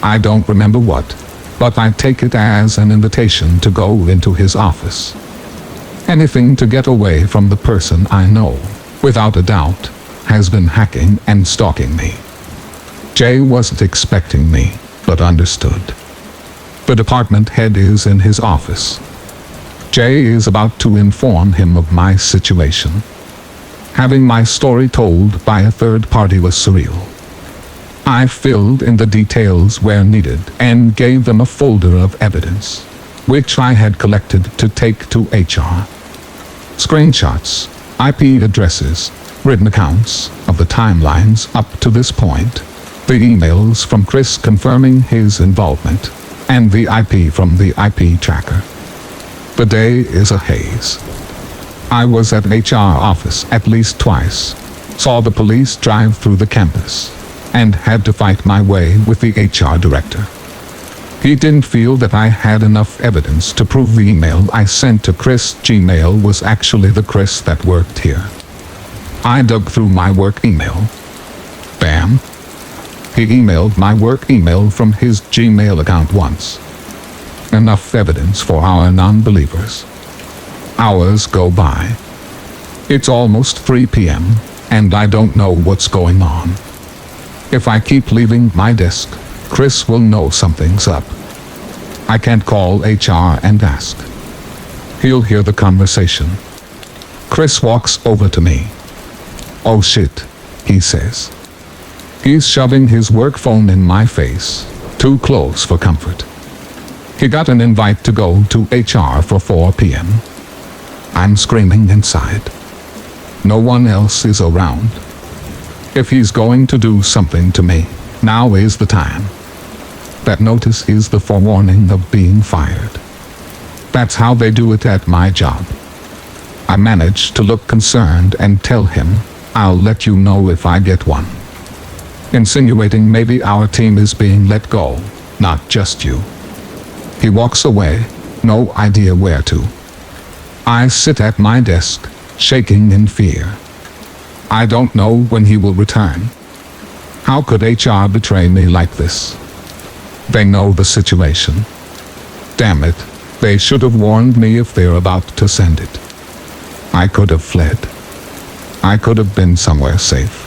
I don't remember what, but I take it as an invitation to go into his office. Anything to get away from the person I know, without a doubt, has been hacking and stalking me. Jay wasn't expecting me, but understood. The department head is in his office. Jay is about to inform him of my situation. Having my story told by a third party was surreal. I filled in the details where needed and gave them a folder of evidence, which I had collected to take to HR. Screenshots, IP addresses, written accounts of the timelines up to this point, the emails from Chris confirming his involvement, and the IP from the IP tracker. The day is a haze. I was at HR office at least twice, saw the police drive through the campus, and had to fight my way with the HR director. He didn't feel that I had enough evidence to prove the email I sent to Chris' Gmail was actually the Chris that worked here. I dug through my work email. Bam. He emailed my work email from his Gmail account once. Enough evidence for our non-believers. Hours go by. It's almost 3 p.m., and I don't know what's going on. If I keep leaving my desk, Chris will know something's up. I can't call HR and ask. He'll hear the conversation. Chris walks over to me. "Oh shit," he says. He's shoving his work phone in my face, too close for comfort. He got an invite to go to HR for 4 p.m. I'm screaming inside. No one else is around. If he's going to do something to me, now is the time. That notice is the forewarning of being fired. That's how they do it at my job. I manage to look concerned and tell him, "I'll let you know if I get one." Insinuating maybe our team is being let go, not just you. He walks away, no idea where to. I sit at my desk, shaking in fear. I don't know when he will return. How could HR betray me like this? They know the situation. Damn it, they should have warned me if they're about to send it. I could have fled. I could have been somewhere safe.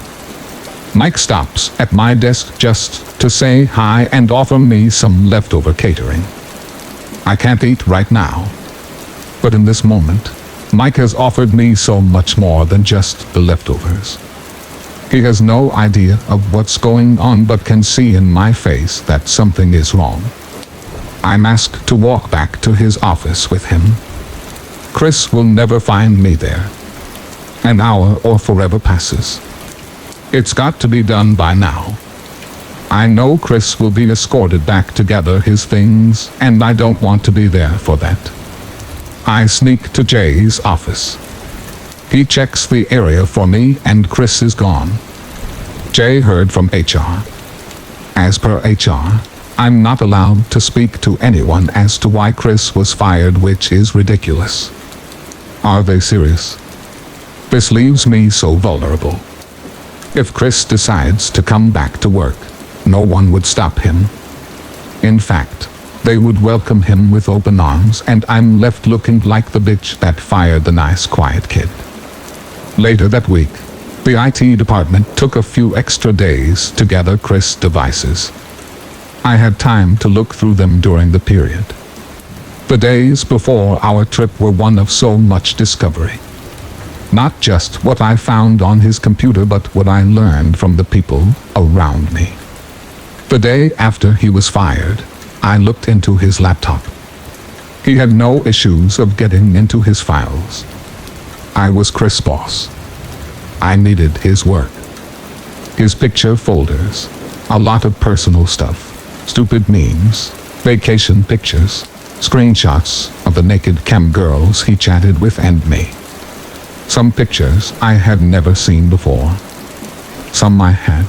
Mike stops at my desk just to say hi and offer me some leftover catering. I can't eat right now. But in this moment, Mike has offered me so much more than just the leftovers. He has no idea of what's going on but can see in my face that something is wrong. I'm asked to walk back to his office with him. Chris will never find me there. An hour or forever passes. It's got to be done by now. I know Chris will be escorted back to gather his things, and I don't want to be there for that. I sneak to Jay's office. He checks the area for me and Chris is gone. Jay heard from HR. As per HR, I'm not allowed to speak to anyone as to why Chris was fired, which is ridiculous. Are they serious? This leaves me so vulnerable. If Chris decides to come back to work, no one would stop him. In fact, they would welcome him with open arms, and I'm left looking like the bitch that fired the nice quiet kid. Later that week, the IT department took a few extra days to gather Chris' devices. I had time to look through them during the period. The days before our trip were one of so much discovery. Not just what I found on his computer, but what I learned from the people around me. The day after he was fired, I looked into his laptop. He had no issues of getting into his files. I was Chris' boss. I needed his work. His picture folders, a lot of personal stuff, stupid memes, vacation pictures, screenshots of the naked cam girls he chatted with and me. Some pictures I had never seen before. Some I had.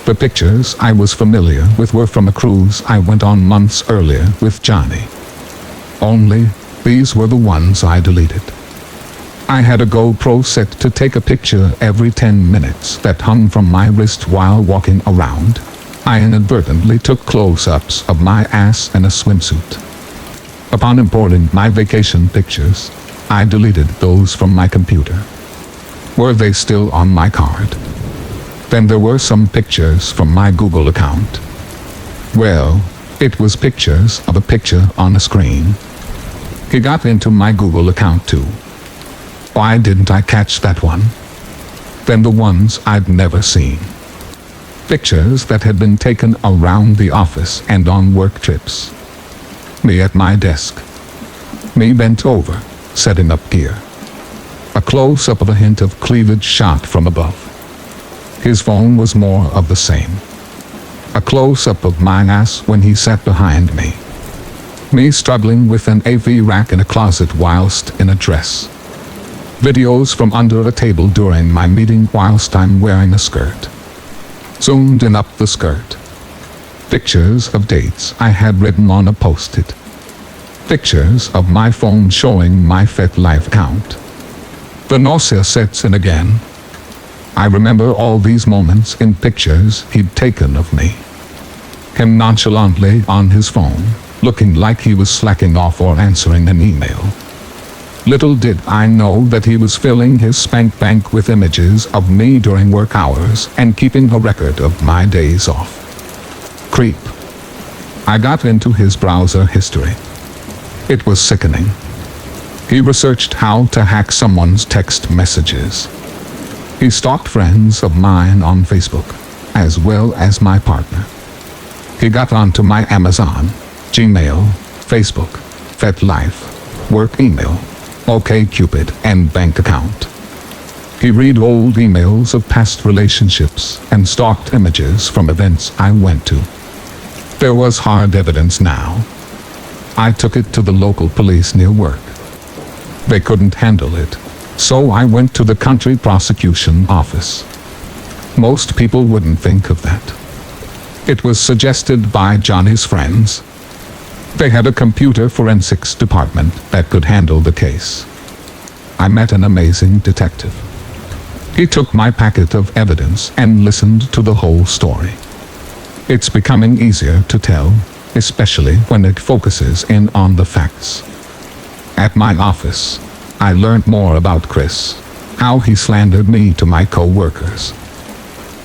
The pictures I was familiar with were from a cruise I went on months earlier with Johnny. Only, these were the ones I deleted. I had a GoPro set to take a picture every 10 minutes that hung from my wrist while walking around. I inadvertently took close-ups of my ass in a swimsuit. Upon importing my vacation pictures, I deleted those from my computer. Were they still on my card? Then there were some pictures from my Google account. Well, it was pictures of a picture on a screen. He got into my Google account too. Why didn't I catch that one? Then the ones I'd never seen. Pictures that had been taken around the office and on work trips. Me at my desk. Me bent over, setting up gear. A close-up of a hint of cleavage shot from above. His phone was more of the same. A close-up of my ass when he sat behind me. Me struggling with an AV rack in a closet whilst in a dress. Videos from under a table during my meeting whilst I'm wearing a skirt. Zoomed in up the skirt. Pictures of dates I had written on a post-it. Pictures of my phone showing my FetLife account. The nausea sets in again. I remember all these moments in pictures he'd taken of me. Him nonchalantly on his phone, looking like he was slacking off or answering an email. Little did I know that he was filling his spank bank with images of me during work hours and keeping a record of my days off. Creep. I got into his browser history. It was sickening. He researched how to hack someone's text messages. He stalked friends of mine on Facebook, as well as my partner. He got onto my Amazon, Gmail, Facebook, FetLife, work email, OkCupid, and bank account. He read old emails of past relationships and stalked images from events I went to. There was hard evidence now. I took it to the local police near work. They couldn't handle it, so I went to the country prosecution office. Most people wouldn't think of that. It was suggested by Johnny's friends. They had a computer forensics department that could handle the case. I met an amazing detective. He took my packet of evidence and listened to the whole story. It's becoming easier to tell, especially when it focuses in on the facts. At my office, I learned more about Chris, how he slandered me to my co-workers.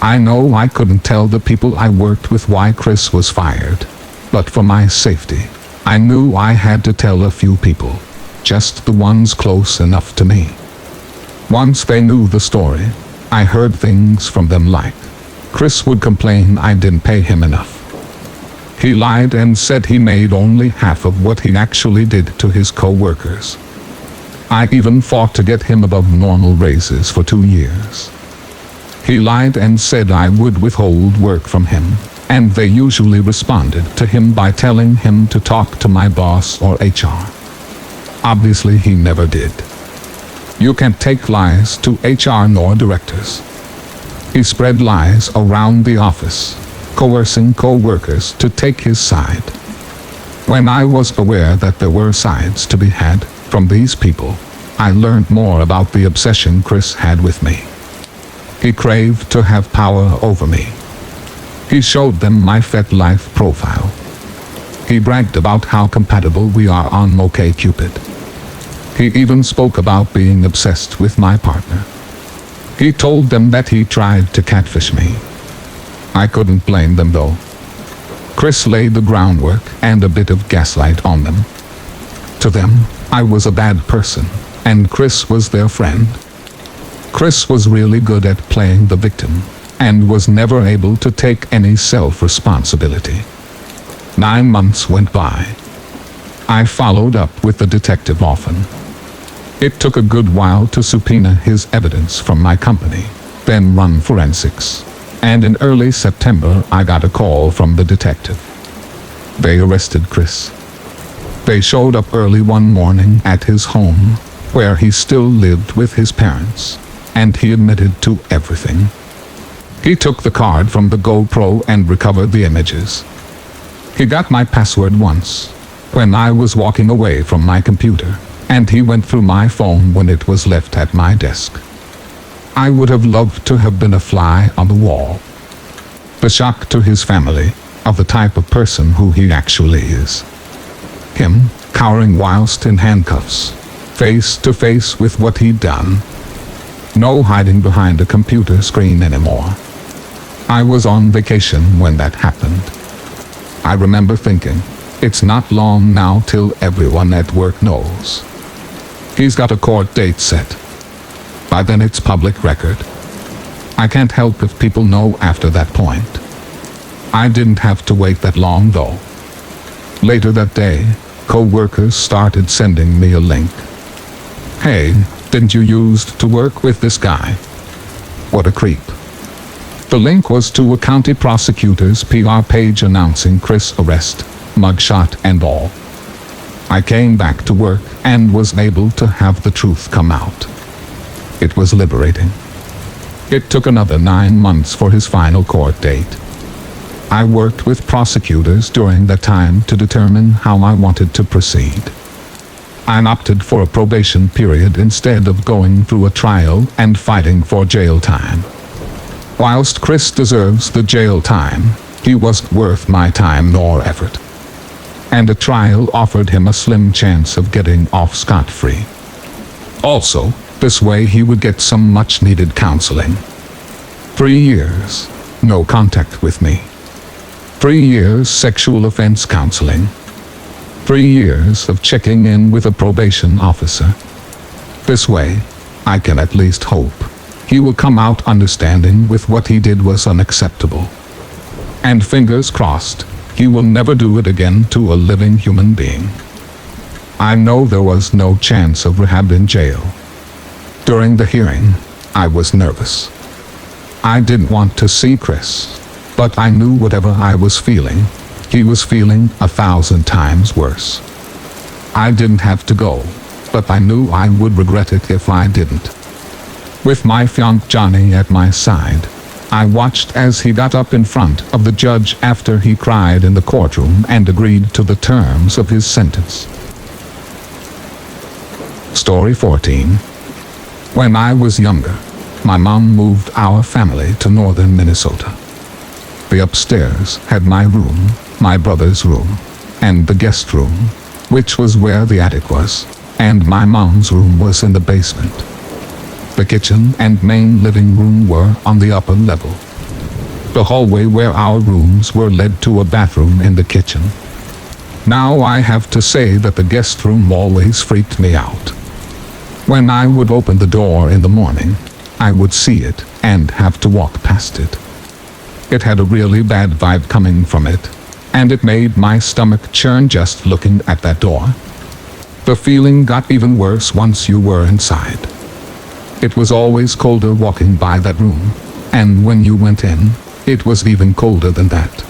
I know I couldn't tell the people I worked with why Chris was fired, but for my safety, I knew I had to tell a few people, just the ones close enough to me. Once they knew the story, I heard things from them like, Chris would complain I didn't pay him enough. He lied and said he made only half of what he actually did to his co-workers. I even fought to get him above normal raises for 2 years. He lied and said I would withhold work from him, and they usually responded to him by telling him to talk to my boss or HR. Obviously he never did. You can't take lies to HR nor directors. He spread lies around the office, coercing co-workers to take his side. When I was aware that there were sides to be had from these people, I learned more about the obsession Chris had with me. He craved to have power over me. He showed them my FetLife profile. He bragged about how compatible we are on OkCupid. He even spoke about being obsessed with my partner. He told them that he tried to catfish me. I couldn't blame them though. Chris laid the groundwork and a bit of gaslight on them. To them, I was a bad person, and Chris was their friend. Chris was really good at playing the victim, and was never able to take any self-responsibility. 9 months went by. I followed up with the detective often. It took a good while to subpoena his evidence from my company, then run forensics. And in early September I got a call from the detective. They arrested Chris. They showed up early one morning at his home, where he still lived with his parents, and he admitted to everything. He took the card from the GoPro and recovered the images. He got my password once, when I was walking away from my computer, and he went through my phone when it was left at my desk. I would have loved to have been a fly on the wall. The shock to his family, of the type of person who he actually is. Him, cowering whilst in handcuffs, face to face with what he'd done. No hiding behind a computer screen anymore. I was on vacation when that happened. I remember thinking, it's not long now till everyone at work knows. He's got a court date set. By then it's public record. I can't help if people know after that point. I didn't have to wait that long though. Later that day, co-workers started sending me a link. Hey, didn't you used to work with this guy? What a creep. The link was to a county prosecutor's PR page announcing Chris' arrest, mugshot and all. I came back to work and was able to have the truth come out. It was liberating. It took another 9 months for his final court date. I worked with prosecutors during that time to determine how I wanted to proceed. I opted for a probation period instead of going through a trial and fighting for jail time. Whilst Chris deserves the jail time, he wasn't worth my time nor effort. And a trial offered him a slim chance of getting off scot-free. Also, this way he would get some much-needed counseling. 3 years, no contact with me. 3 years sexual offense counseling. 3 years of checking in with a probation officer. This way, I can at least hope he will come out understanding with what he did was unacceptable. And fingers crossed, he will never do it again to a living human being. I know there was no chance of rehab in jail. During the hearing, I was nervous. I didn't want to see Chris, but I knew whatever I was feeling, he was feeling 1,000 times worse. I didn't have to go, but I knew I would regret it if I didn't. With my fiancé Johnny at my side, I watched as he got up in front of the judge after he cried in the courtroom and agreed to the terms of his sentence. Story 14. When I was younger, my mom moved our family to northern Minnesota. The upstairs had my room, my brother's room, and the guest room, which was where the attic was, and my mom's room was in the basement. The kitchen and main living room were on the upper level. The hallway where our rooms were led to a bathroom in the kitchen. Now I have to say that the guest room always freaked me out. When I would open the door in the morning, I would see it and have to walk past it. It had a really bad vibe coming from it, and it made my stomach churn just looking at that door. The feeling got even worse once you were inside. It was always colder walking by that room, and when you went in, it was even colder than that.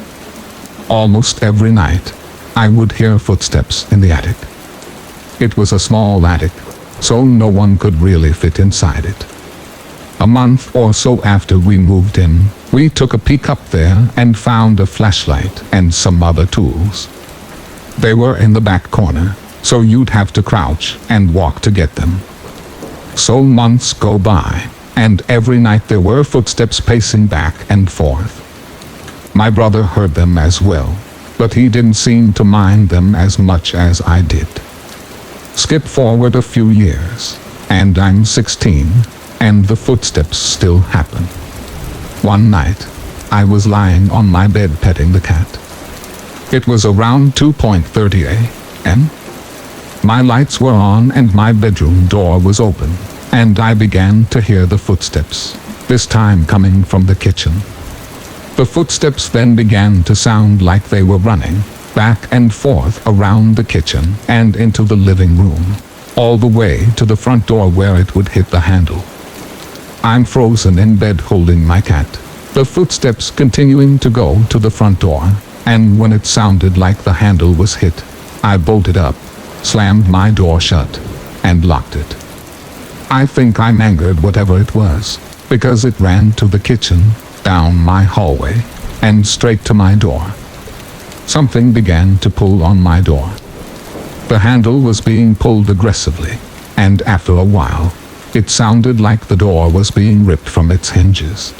Almost every night, I would hear footsteps in the attic. It was a small attic, so no one could really fit inside it. A month or so after we moved in, we took a peek up there and found a flashlight and some other tools. They were in the back corner, so you'd have to crouch and walk to get them. So months go by, and every night there were footsteps pacing back and forth. My brother heard them as well, but he didn't seem to mind them as much as I did. Skip forward a few years, and I'm 16, and the footsteps still happen. One night, I was lying on my bed petting the cat. It was around 2:30 a.m. My lights were on and my bedroom door was open, and I began to hear the footsteps, this time coming from the kitchen. The footsteps then began to sound like they were running back and forth around the kitchen and into the living room, all the way to the front door where it would hit the handle. I'm frozen in bed holding my cat, the footsteps continuing to go to the front door, and when it sounded like the handle was hit, I bolted up, slammed my door shut, and locked it. I think I angered whatever it was, because it ran to the kitchen, down my hallway, and straight to my door. Something began to pull on my door. The handle was being pulled aggressively, and after a while, it sounded like the door was being ripped from its hinges.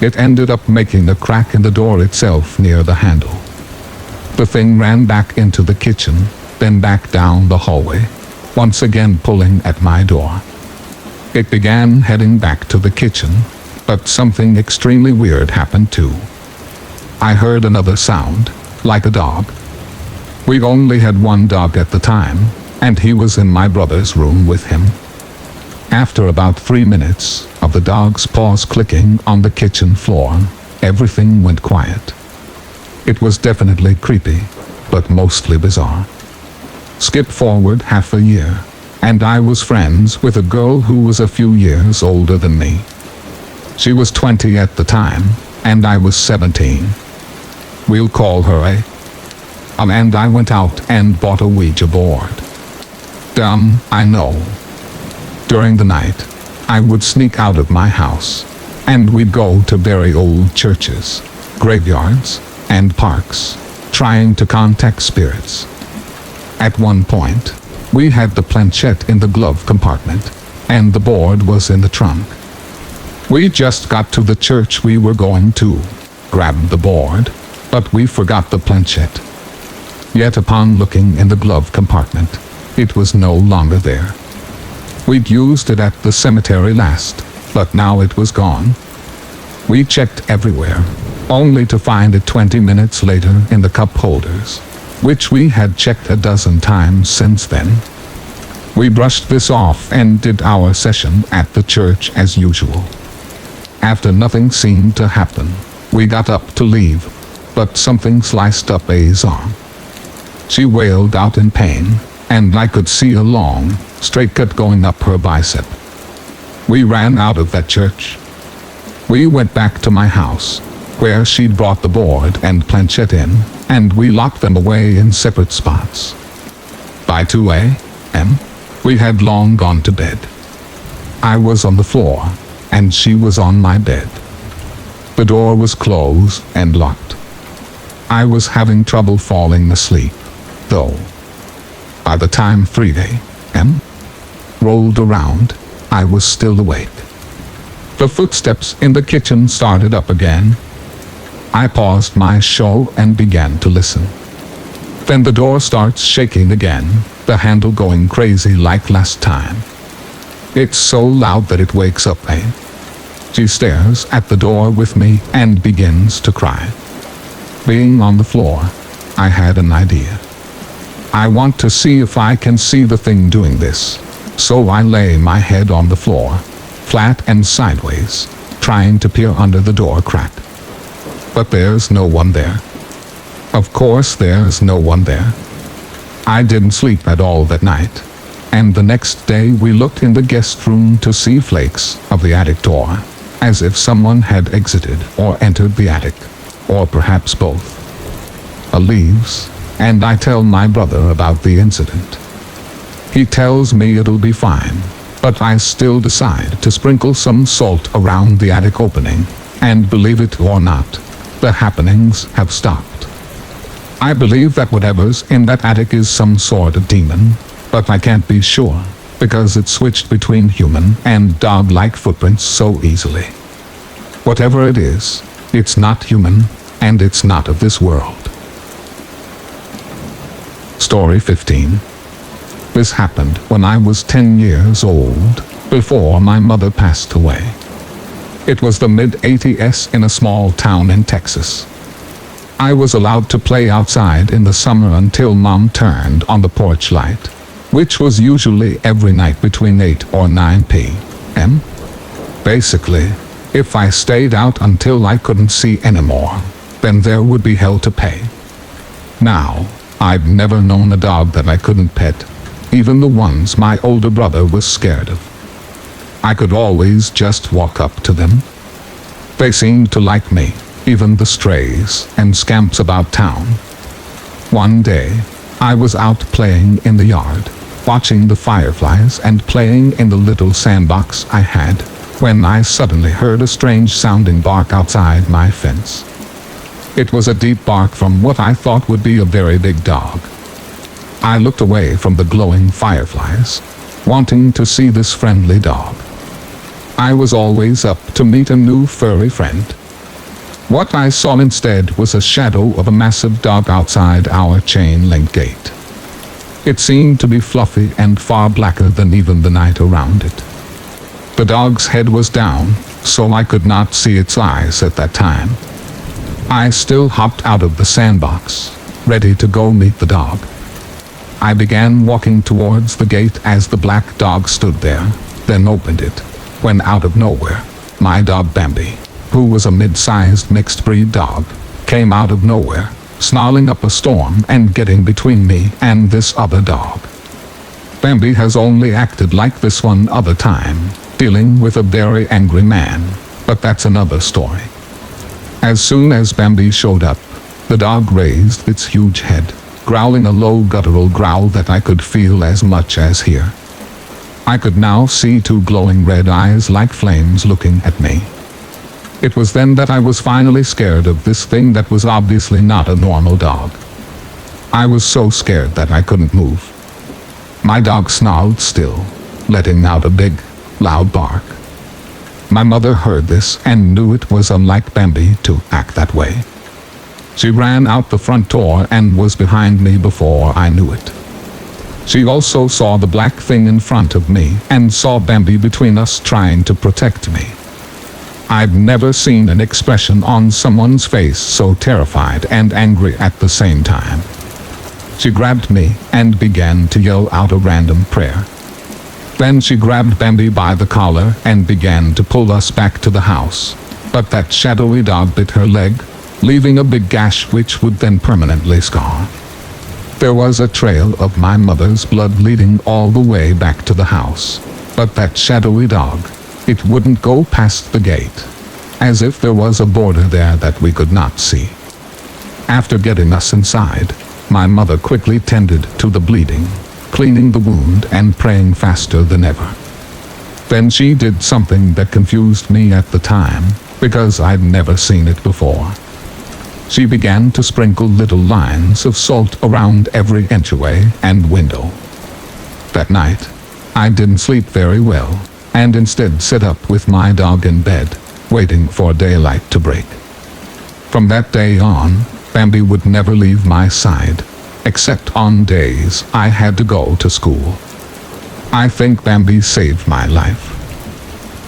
It ended up making a crack in the door itself near the handle. The thing ran back into the kitchen, then back down the hallway, once again pulling at my door. It began heading back to the kitchen, but something extremely weird happened too. I heard another sound, like a dog. We only had one dog at the time, and he was in my brother's room with him. After about 3 minutes of the dog's paws clicking on the kitchen floor, everything went quiet. It was definitely creepy, but mostly bizarre. Skip forward half a year, and I was friends with a girl who was a few years older than me. She was 20 at the time, and I was 17. We'll call her A. And I went out and bought a Ouija board. Dumb, I know. During the night, I would sneak out of my house, and we'd go to very old churches, graveyards, and parks, trying to contact spirits. At one point, we had the planchette in the glove compartment, and the board was in the trunk. We just got to the church we were going to, grabbed the board, but we forgot the planchette. Yet upon looking in the glove compartment, it was no longer there. We'd used it at the cemetery last, but now it was gone. We checked everywhere, only to find it 20 minutes later in the cup holders, which we had checked a dozen times since then. We brushed this off and did our session at the church as usual. After nothing seemed to happen, we got up to leave, but something sliced up A's arm. She wailed out in pain, and I could see a long, straight cut going up her bicep. We ran out of that church. We went back to my house, where she'd brought the board and planchette in, and we locked them away in separate spots. By 2 a.m., we had long gone to bed. I was on the floor, and she was on my bed. The door was closed and locked. I was having trouble falling asleep, though. By the time 3 a.m. rolled around, I was still awake. The footsteps in the kitchen started up again. I paused my show and began to listen. Then the door starts shaking again, the handle going crazy like last time. It's so loud that it wakes up A. She stares at the door with me and begins to cry. Being on the floor, I had an idea. I want to see if I can see the thing doing this, so I lay my head on the floor, flat and sideways, trying to peer under the door crack. But there's no one there. Of course there's no one there. I didn't sleep at all that night, and the next day we looked in the guest room to see flakes of the attic door, as if someone had exited or entered the attic, or perhaps both. Leaves, and I tell my brother about the incident. He tells me it'll be fine, but I still decide to sprinkle some salt around the attic opening, and believe it or not, the happenings have stopped. I believe that whatever's in that attic is some sort of demon, but I can't be sure, because it switched between human and dog-like footprints so easily. Whatever it is, it's not human, and it's not of this world. Story 15. This happened when I was 10 years old, before my mother passed away. It was the mid-80s in a small town in Texas. I was allowed to play outside in the summer until Mom turned on the porch light, which was usually every night between 8 or 9 p.m. Basically, if I stayed out until I couldn't see anymore, then there would be hell to pay. Now, I'd never known a dog that I couldn't pet, even the ones my older brother was scared of. I could always just walk up to them. They seemed to like me, even the strays and scamps about town. One day, I was out playing in the yard, watching the fireflies and playing in the little sandbox I had, when I suddenly heard a strange sounding bark outside my fence. It was a deep bark from what I thought would be a very big dog. I looked away from the glowing fireflies, wanting to see this friendly dog. I was always up to meet a new furry friend. What I saw instead was a shadow of a massive dog outside our chain-link gate. It seemed to be fluffy and far blacker than even the night around it. The dog's head was down, so I could not see its eyes at that time. I still hopped out of the sandbox, ready to go meet the dog. I began walking towards the gate as the black dog stood there, then opened it, when out of nowhere, my dog Bambi, who was a mid-sized mixed-breed dog, came out of nowhere, snarling up a storm and getting between me and this other dog. Bambi has only acted like this one other time, dealing with a very angry man, but that's another story. As soon as Bambi showed up, the dog raised its huge head, growling a low guttural growl that I could feel as much as hear. I could now see two glowing red eyes like flames looking at me. It was then that I was finally scared of this thing that was obviously not a normal dog. I was so scared that I couldn't move. My dog snarled still, letting out a big, loud bark. My mother heard this and knew it was unlike Bambi to act that way. She ran out the front door and was behind me before I knew it. She also saw the black thing in front of me and saw Bambi between us trying to protect me. I've never seen an expression on someone's face so terrified and angry at the same time. She grabbed me and began to yell out a random prayer. Then she grabbed Bambi by the collar and began to pull us back to the house. But that shadowy dog bit her leg, leaving a big gash which would then permanently scar. There was a trail of my mother's blood leading all the way back to the house. But that shadowy dog, it wouldn't go past the gate, as if there was a border there that we could not see. After getting us inside, my mother quickly tended to the bleeding, cleaning the wound and praying faster than ever. Then she did something that confused me at the time, because I'd never seen it before. She began to sprinkle little lines of salt around every entryway and window. That night, I didn't sleep very well, and instead sat up with my dog in bed, waiting for daylight to break. From that day on, Bambi would never leave my side, except on days I had to go to school. I think Bambi saved my life.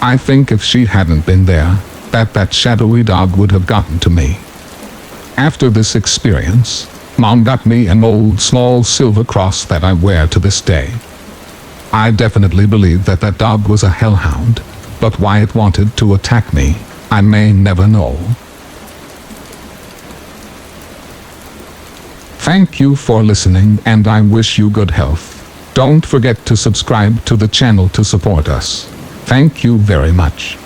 I think if she hadn't been there, that shadowy dog would have gotten to me. After this experience, Mom got me an old small silver cross that I wear to this day. I definitely believe that dog was a hellhound, but why it wanted to attack me, I may never know. Thank you for listening and I wish you good health. Don't forget to subscribe to the channel to support us. Thank you very much.